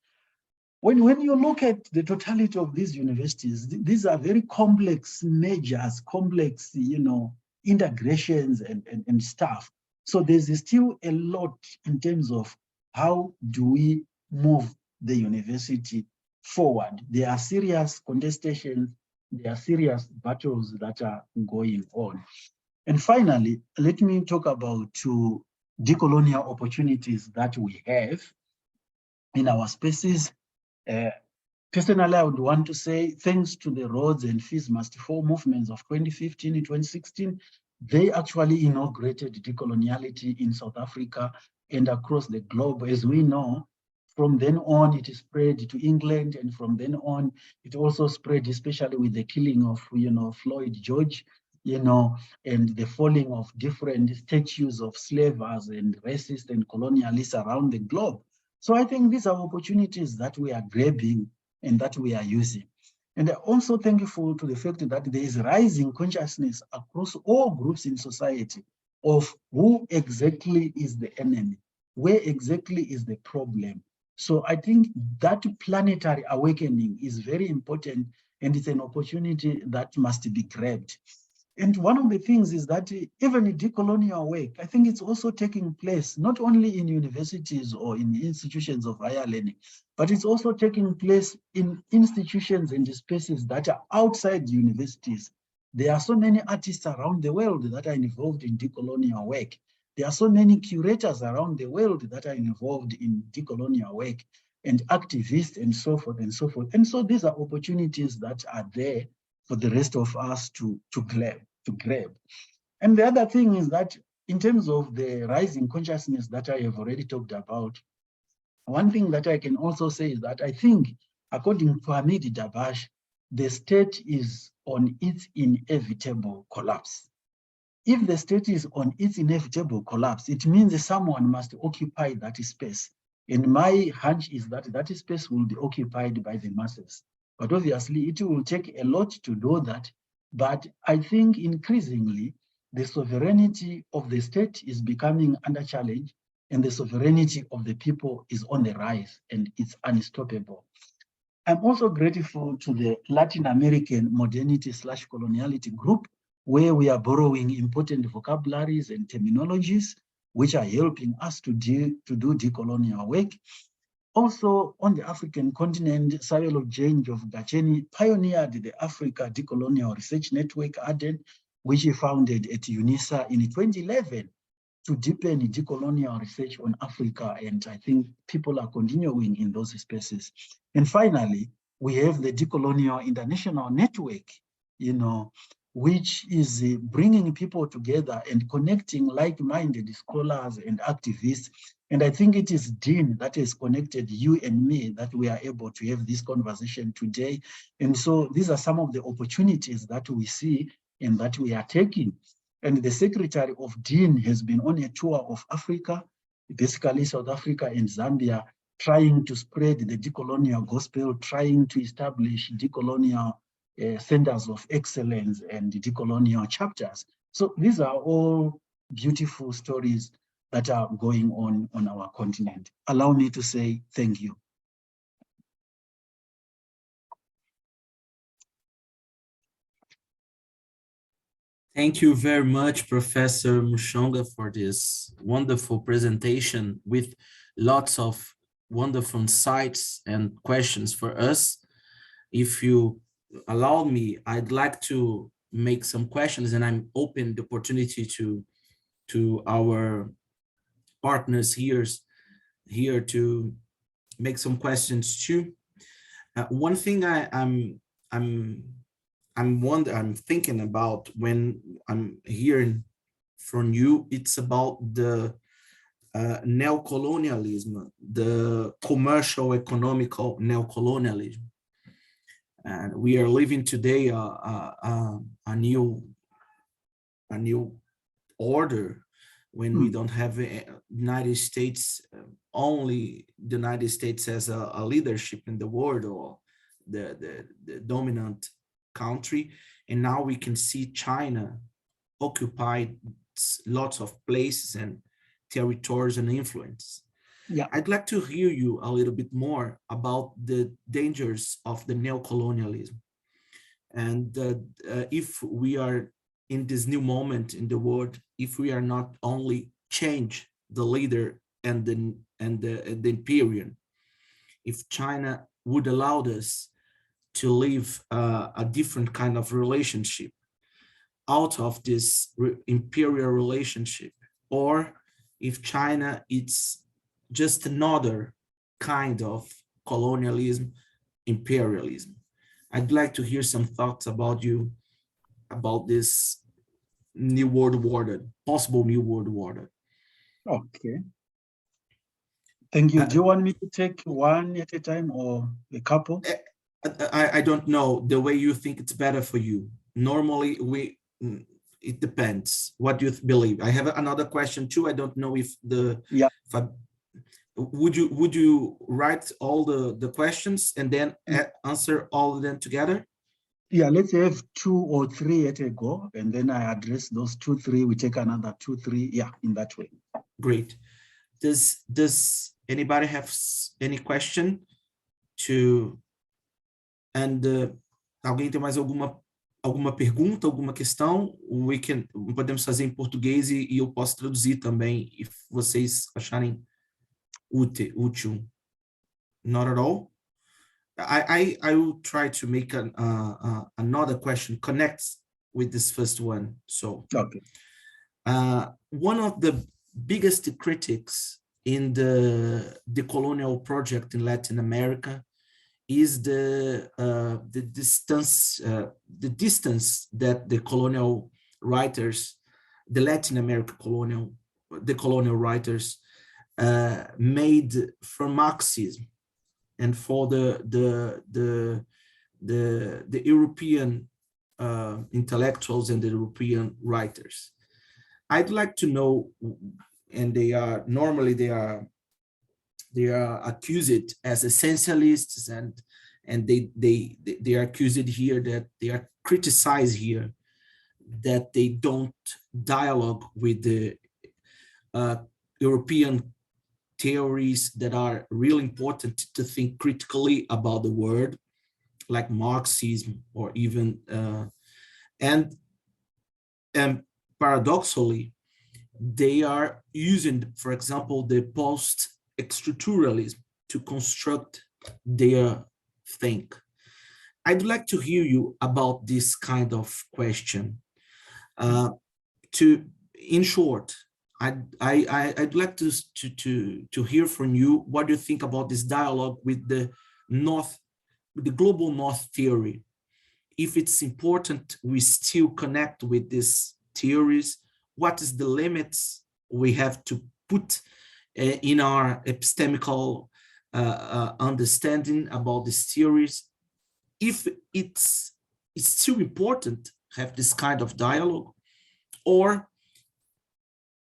When you look at the totality of these universities, these are very complex measures, complex, you know, integrations and stuff. So there's still a lot in terms of how do we move the university forward. There are serious contestations, there are serious battles that are going on. And finally, let me talk about 2 decolonial opportunities that we have in our spaces. personally, I would want to say thanks to the Rhodes and Fees Must Fall movements of 2015 and 2016, they actually inaugurated decoloniality in South Africa and across the globe. As we know, from then on, it spread to England, and from then on, it also spread, especially with the killing of, Floyd George, and the falling of different statues of slavers and racists and colonialists around the globe. So I think these are opportunities that we are grabbing and that we are using. And I'm also thankful to the fact that there is rising consciousness across all groups in society of who exactly is the enemy, where exactly is the problem. So I think that planetary awakening is very important, and it's an opportunity that must be grabbed. And one of the things is that even in decolonial work, I think it's also taking place not only in universities or in institutions of higher learning, but it's also taking place in institutions and spaces that are outside universities. There are so many artists around the world that are involved in decolonial work. There are so many curators around the world that are involved in decolonial work, and activists and so forth and so forth. And so these are opportunities that are there for the rest of us to grab. And the other thing is that in terms of the rising consciousness that I have already talked about, one thing that I can also say is that I think, according to Hamid Dabash, the state is on its inevitable collapse. If the state is on its inevitable collapse, it means someone must occupy that space. And my hunch is that that space will be occupied by the masses. But obviously, it will take a lot to do that. But I think increasingly, the sovereignty of the state is becoming under challenge, and the sovereignty of the people is on the rise, and it's unstoppable. I'm also grateful to the Latin American modernity/coloniality group, where we are borrowing important vocabularies and terminologies, which are helping us to do decolonial work. Also, on the African continent, Sayelo Jane of Gacheni pioneered the Africa Decolonial Research Network, ADEN, which he founded at UNISA in 2011 to deepen decolonial research on Africa. And I think people are continuing in those spaces. And finally, we have the Decolonial International Network, which is bringing people together and connecting like-minded scholars and activists. And I think it is DEAN that has connected you and me that we are able to have this conversation today. And so these are some of the opportunities that we see and that we are taking. And the secretary of DEAN has been on a tour of Africa, basically South Africa and Zambia, trying to spread the decolonial gospel, trying to establish decolonial centers of excellence and decolonial chapters. So these are all beautiful stories that are going on our continent. Allow me to say thank you. Thank you very much, Professor Mushonga, for this wonderful presentation with lots of wonderful insights and questions for us. If you allow me, I'd like to make some questions, and I'm open the opportunity to our partners here to make some questions too. One thing I'm thinking about when I'm hearing from you, it's about the neocolonialism, the commercial economical neocolonialism. And we are living today a new order when we don't have United States, only the United States as a leadership in the world or the dominant country. And now we can see China occupied lots of places and territories and influence. Yeah, I'd like to hear you a little bit more about the dangers of the neocolonialism. And if we are in this new moment in the world, if we are not only change the leader and the imperium, if China would allow us to live a different kind of relationship out of this imperial relationship, or if China it's just another kind of colonialism imperialism. I'd like to hear some thoughts about you about this new world order, possible new world order. Okay. Thank you. Do you want me to take one at a time or a couple? I don't know the way you think it's better for you. Normally, it depends what you believe. I have another question too. I don't know if would you write all the questions and then answer all of them together? Yeah, let's have 2 or 3 at a go, and then I address those 2, 3. We take another 2, 3. Yeah, in that way. Great. Does anybody have any question to? And alguém tem mais alguma pergunta, alguma questão? Podemos fazer em português e eu posso traduzir também, se vocês acharem útil. Not at all. I will try to make another question connects with this first one. So, okay. One of the biggest critics in the colonial project in Latin America is the distance that the colonial writers, the Latin American colonial writers made for Marxism and for the European intellectuals and the European writers. I'd like to know, and they are accused as essentialists, and they are accused here that they are criticized here that they don't dialogue with the European theories that are really important to think critically about the world, like Marxism, or even and paradoxically, they are using, for example, the post-structuralism to construct their think. I'd like to hear you about this kind of question. In short, I'd like to hear from you what you think about this dialogue with the global North theory. If it's important, we still connect with these theories. What is the limits we have to put in our epistemical understanding about these theories? If it's still important to have this kind of dialogue, or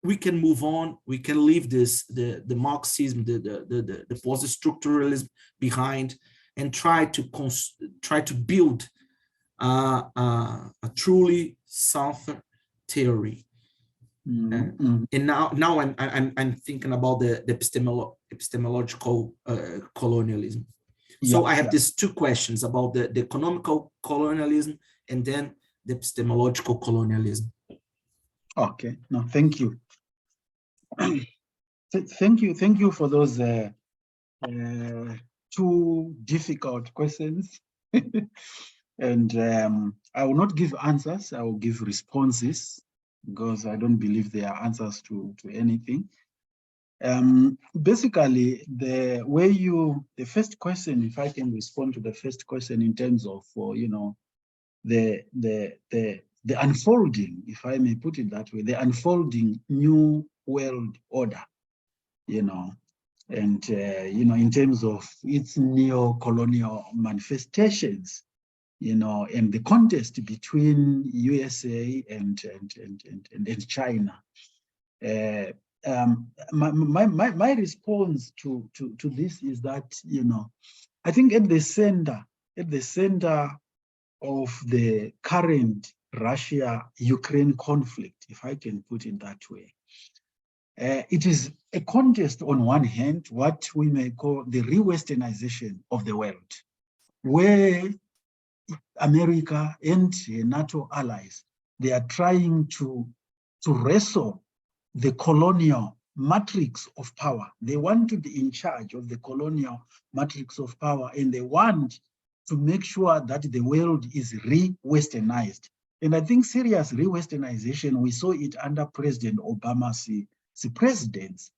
we can move on, we can leave the Marxism, the post-structuralism behind, and try to build a truly Southern theory. And now I'm thinking about the epistemological colonialism. So I have these 2 questions about the economical colonialism and then the epistemological colonialism. Okay, no, thank you. Thank you for those 2 difficult questions. And I will not give answers, I will give responses, because I don't believe they are answers to anything. Basically, the first question, if I can respond to the first question in terms of, the unfolding, if I may put it that way, the unfolding new world order, and, in terms of its neo-colonial manifestations, and the contest between USA and China. My response to this is that, I think at the center of the current Russia-Ukraine conflict, if I can put it that way, it is a contest on one hand, what we may call the re-Westernization of the world, where America and NATO allies, they are trying to wrestle the colonial matrix of power. They want to be in charge of the colonial matrix of power, and they want to make sure that the world is re-Westernized. And I think serious re-Westernization, we saw it under President Obama's presidency.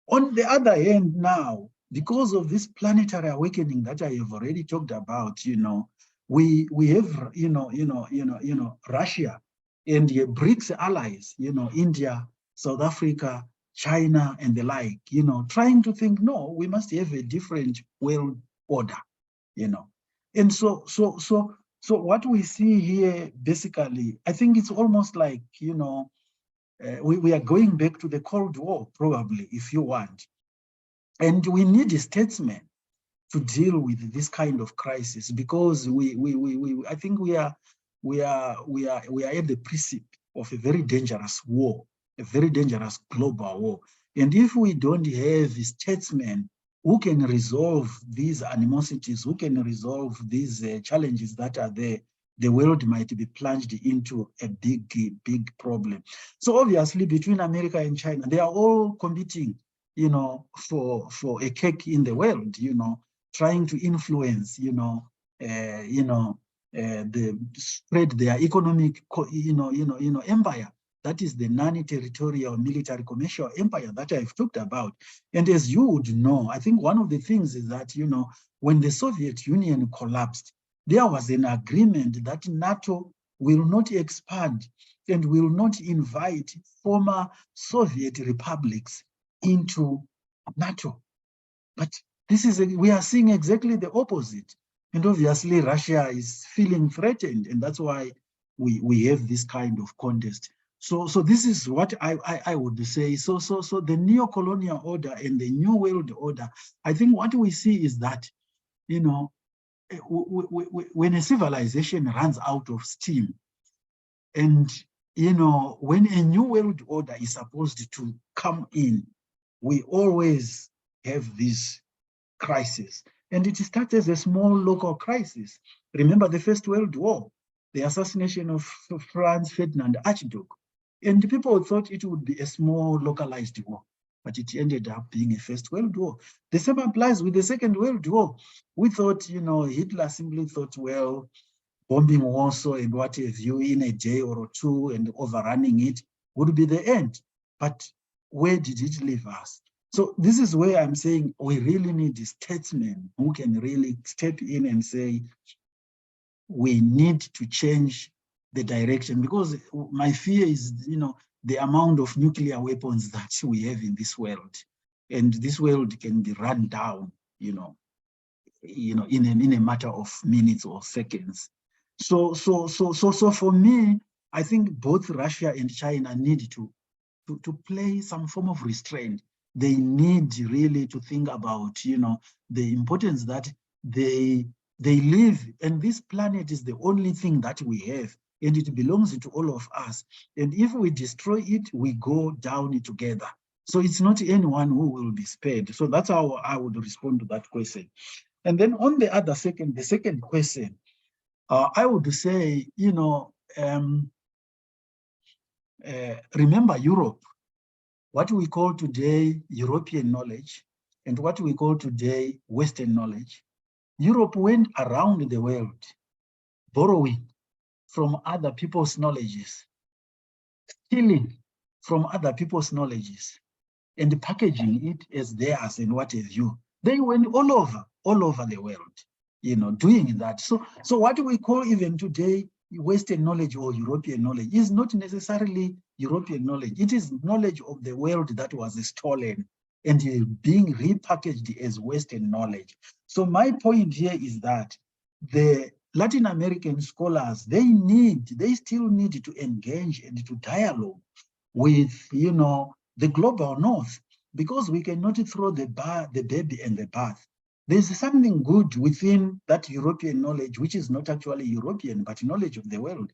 On the other hand now, because of this planetary awakening that I have already talked about, we have, Russia and the BRICS allies, India, South Africa, China, and the like, trying to think, no, we must have a different world order, And so what we see here, basically, I think it's almost like, we are going back to the Cold War, probably, if you want. And we need a statesman to deal with this kind of crisis, because I think we are at the precipice of a very dangerous war, a very dangerous global war. And if we don't have statesmen who can resolve these animosities, who can resolve these challenges that are there, the world might be plunged into a big problem. So obviously, between America and China, they are all competing, for a cake in the world, trying to influence, the spread their economic, empire. That is the non-territorial military commercial empire that I've talked about. And as you would know, I think one of the things is that, when the Soviet Union collapsed, there was an agreement that NATO will not expand and will not invite former Soviet republics into NATO. But we are seeing exactly the opposite. And obviously Russia is feeling threatened, and that's why we have this kind of contest. So this is what I would say. So the neo-colonial order and the new world order, I think what we see is that, when a civilization runs out of steam, and when a new world order is supposed to come in, we always have this crisis. And it starts as a small local crisis. Remember the First World War, the assassination of Franz Ferdinand Archduke. And people thought it would be a small localized war, but it ended up being a First World War. The same applies with the Second World War. We thought, Hitler simply thought, well, bombing Warsaw and what have you in a day or two and overrunning it would be the end. But where did it leave us? So this is where I'm saying we really need statesmen who can really step in and say, we need to change the direction, because my fear is, the amount of nuclear weapons that we have in this world, and this world can be run down, in a matter of minutes or seconds. So for me, I think both Russia and China need to play some form of restraint. They need really to think about, the importance that they live, and this planet is the only thing that we have, and it belongs to all of us. And if we destroy it, we go down together. So it's not anyone who will be spared. So that's how I would respond to that question. And then on the second question, I would say, remember Europe, what we call today European knowledge and what we call today Western knowledge. Europe went around the world borrowing from other people's knowledges, stealing from other people's knowledges, and packaging it as theirs and what have you. They went all over the world, doing that. So what we call even today Western knowledge or European knowledge is not necessarily European knowledge. It is knowledge of the world that was stolen and being repackaged as Western knowledge. So my point here is that the Latin American scholars, they still need to engage and to dialogue with, the global North, because we cannot throw the baby in the bath. There's something good within that European knowledge, which is not actually European, but knowledge of the world.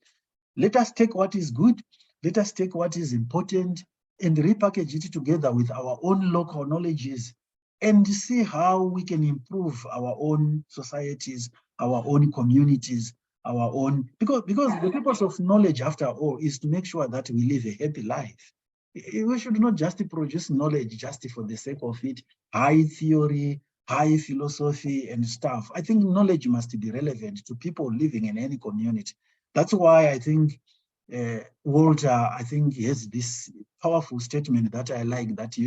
Let us take what is good, let us take what is important, and repackage it together with our own local knowledges, and see how we can improve our own societies, our own communities, because the purpose of knowledge, after all, is to make sure that we live a happy life. We should not just produce knowledge just for the sake of it, high theory, high philosophy and stuff. I think knowledge must be relevant to people living in any community. That's why I think Walter, I think he has this powerful statement that I like, that,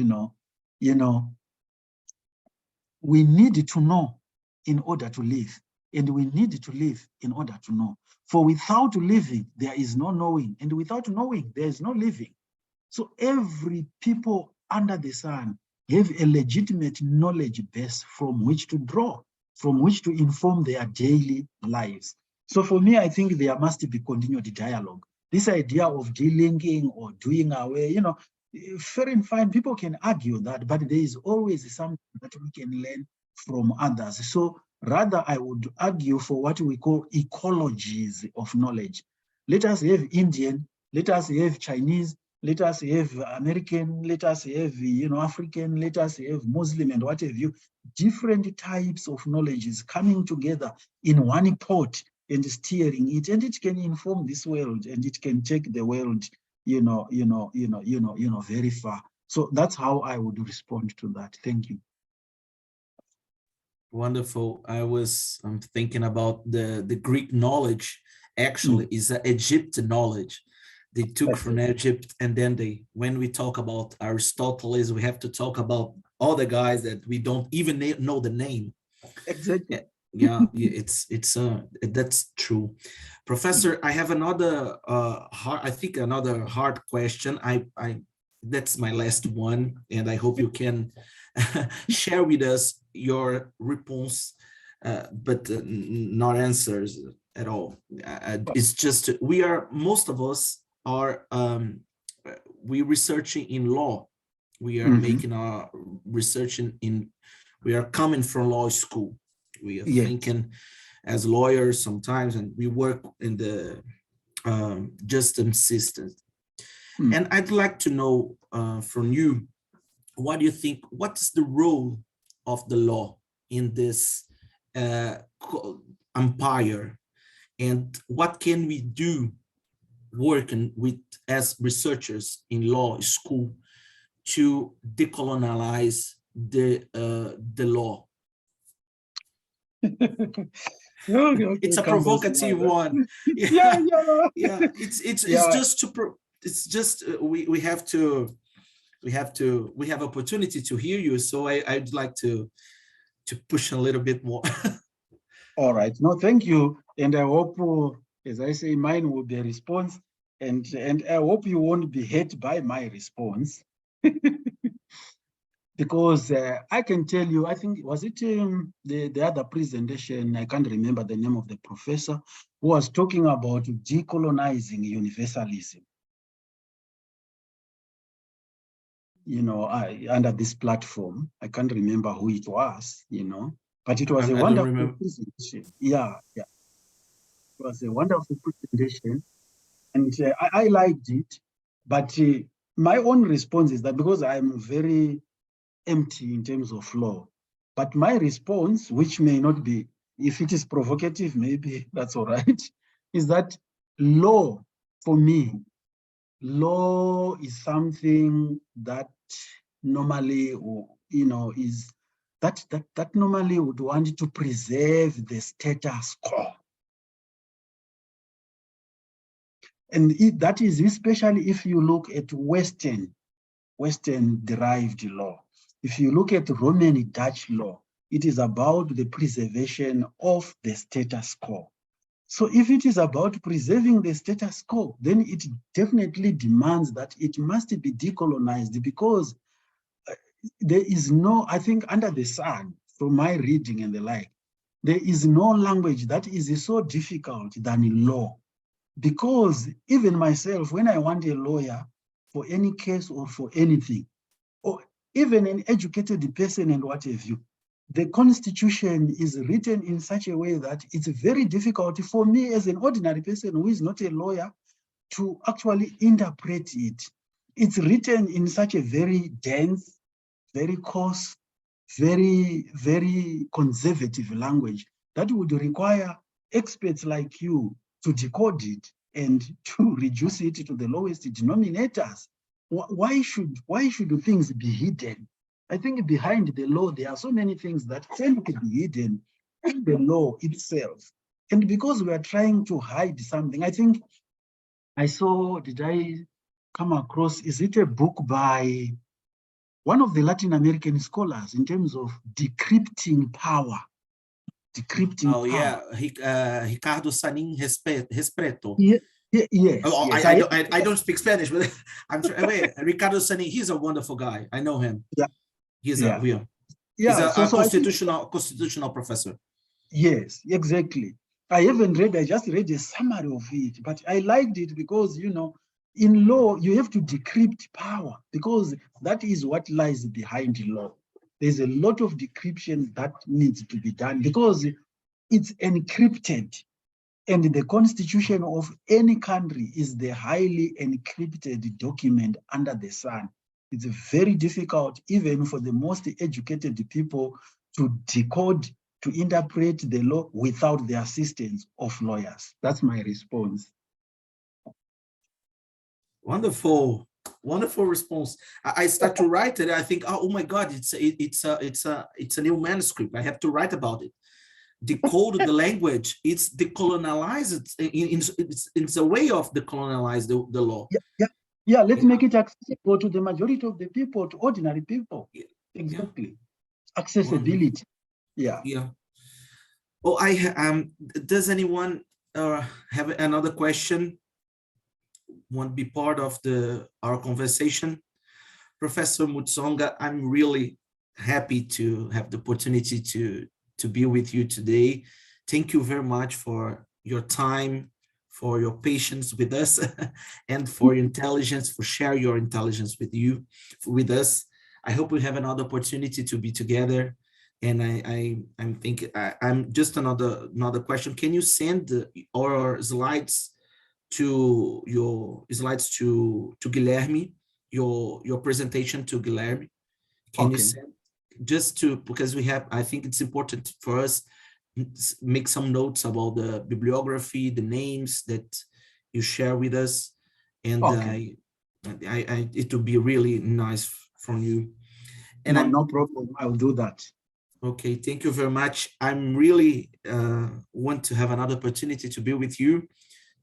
we need to know in order to live, and we need to live in order to know. For without living, there is no knowing, and without knowing, there is no living. So every people under the sun have a legitimate knowledge base from which to draw, from which to inform their daily lives. So for me, I think there must be continued dialogue. This idea of delinking or doing away, you know, fair and fine, people can argue that, but there is always something that we can learn from others. So rather, I would argue for what we call ecologies of knowledge. Let us have Indian, let us have Chinese, let us have American, let us have, you know, African, let us have Muslim and what have you. Different types of knowledge is coming together in one pot and steering it, and it can inform this world, and it can take the world, very far. So that's how I would respond to that. Thank you. Wonderful. I'm thinking about the Greek knowledge actually is Egyptian knowledge. They took from Egypt, and then when we talk about Aristotle, we have to talk about all the guys that we don't even know the name. Exactly. Yeah, that's true. Professor, I have another another hard question. That's my last one, and I hope you can share with us your response, but not answers at all. It's just most of us are we researching in law. We are making our research we are coming from law school. We are thinking as lawyers sometimes, and we work in the justice system. And I'd like to know from you, what do you think, what's the role of the law in this empire, and what can we do working with as researchers in law school to decolonize the law? Okay, it's a provocative one. Yeah. It's just we have opportunity to hear you, so I'd like to push a little bit more. All right. No, thank you. And I hope, as I say, mine will be a response, and I hope you won't be hurt by my response. Because I can tell you, I think, was it the other presentation, I can't remember the name of the professor, who was talking about decolonizing universalism. You know, under this platform, I can't remember who it was, you know, but it was a wonderful presentation. Yeah. It was a wonderful presentation, and I liked it. But my own response is that, because I'm very empty in terms of law, but my response, which may not be, if it is provocative, maybe that's all right, is that law, for me, law is something that normally, you know, is that normally would want to preserve the status quo. And that is especially if you look at Western derived law. If you look at Roman Dutch law, it is about the preservation of the status quo. So if it is about preserving the status quo, then it definitely demands that it must be decolonized, because there is no, I think, under the sun, from my reading and the like, there is no language that is so difficult than law. Because even myself, when I want a lawyer for any case or for anything, or even an educated person and what have you, the Constitution is written in such a way that it's very difficult for me as an ordinary person who is not a lawyer to actually interpret it. It's written in such a very dense, very coarse, very, very conservative language that would require experts like you to decode it and to reduce it to the lowest denominators. Why should things be hidden? I think behind the law, there are so many things that can be hidden in the law itself. And because we are trying to hide something, I think I saw, did I come across, is it a book by one of the Latin American scholars in terms of decrypting power. Decrypting Oh, power. yeah, Ricardo Sanin Respreto. Yes, Oh, yes. I don't speak Spanish, but I'm sure. Wait, Ricardo Sanin, he's a wonderful guy. I know him. Yeah. He's Yeah. he's a So I think, constitutional professor. yes, exactly. I just read a summary of it, but I liked it because, you know, in law, you have to decrypt power because that is what lies behind law. There's a lot of decryption that needs to be done because it's encrypted. And the constitution of any country is the highly encrypted document under the sun. It's very difficult, even for the most educated people, to decode, to interpret the law without the assistance of lawyers. That's my response. Wonderful, wonderful response. I start to write it. I think, oh my God, it's a new manuscript. I have to write about it. Decode the language. It's decolonialized. It's a way of decolonize the law. Yeah. Let's make it accessible to the majority of the people, to ordinary people. Yeah. Exactly. Accessibility. Yeah. Oh, does anyone have another question? Want to be part of our conversation? Professor Mushonga, I'm really happy to have the opportunity to be with you today. Thank you very much for your time, for your patience with us, and for your intelligence, for sharing your intelligence with us. I hope we have another opportunity to be together. And I'm thinking, I'm just another question. Can you send our slides to Guilherme, your presentation to Guilherme? Can you send because I think it's important for us to make some notes about the bibliography, the names that you share with us, and it would be really nice from you. And no problem, I'll do that. Okay, thank you very much. I'm really want to have another opportunity to be with you.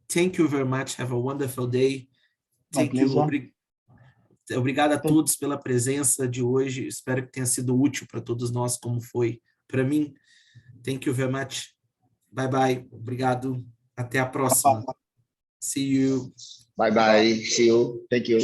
Thank you very much. Have a wonderful day. Thank you. Obrigado a todos pela presença de hoje. Espero que tenha sido útil para todos nós, como foi para mim. Thank you very much. Bye bye. Obrigado. Até a próxima. See you. Bye bye. See you. Thank you.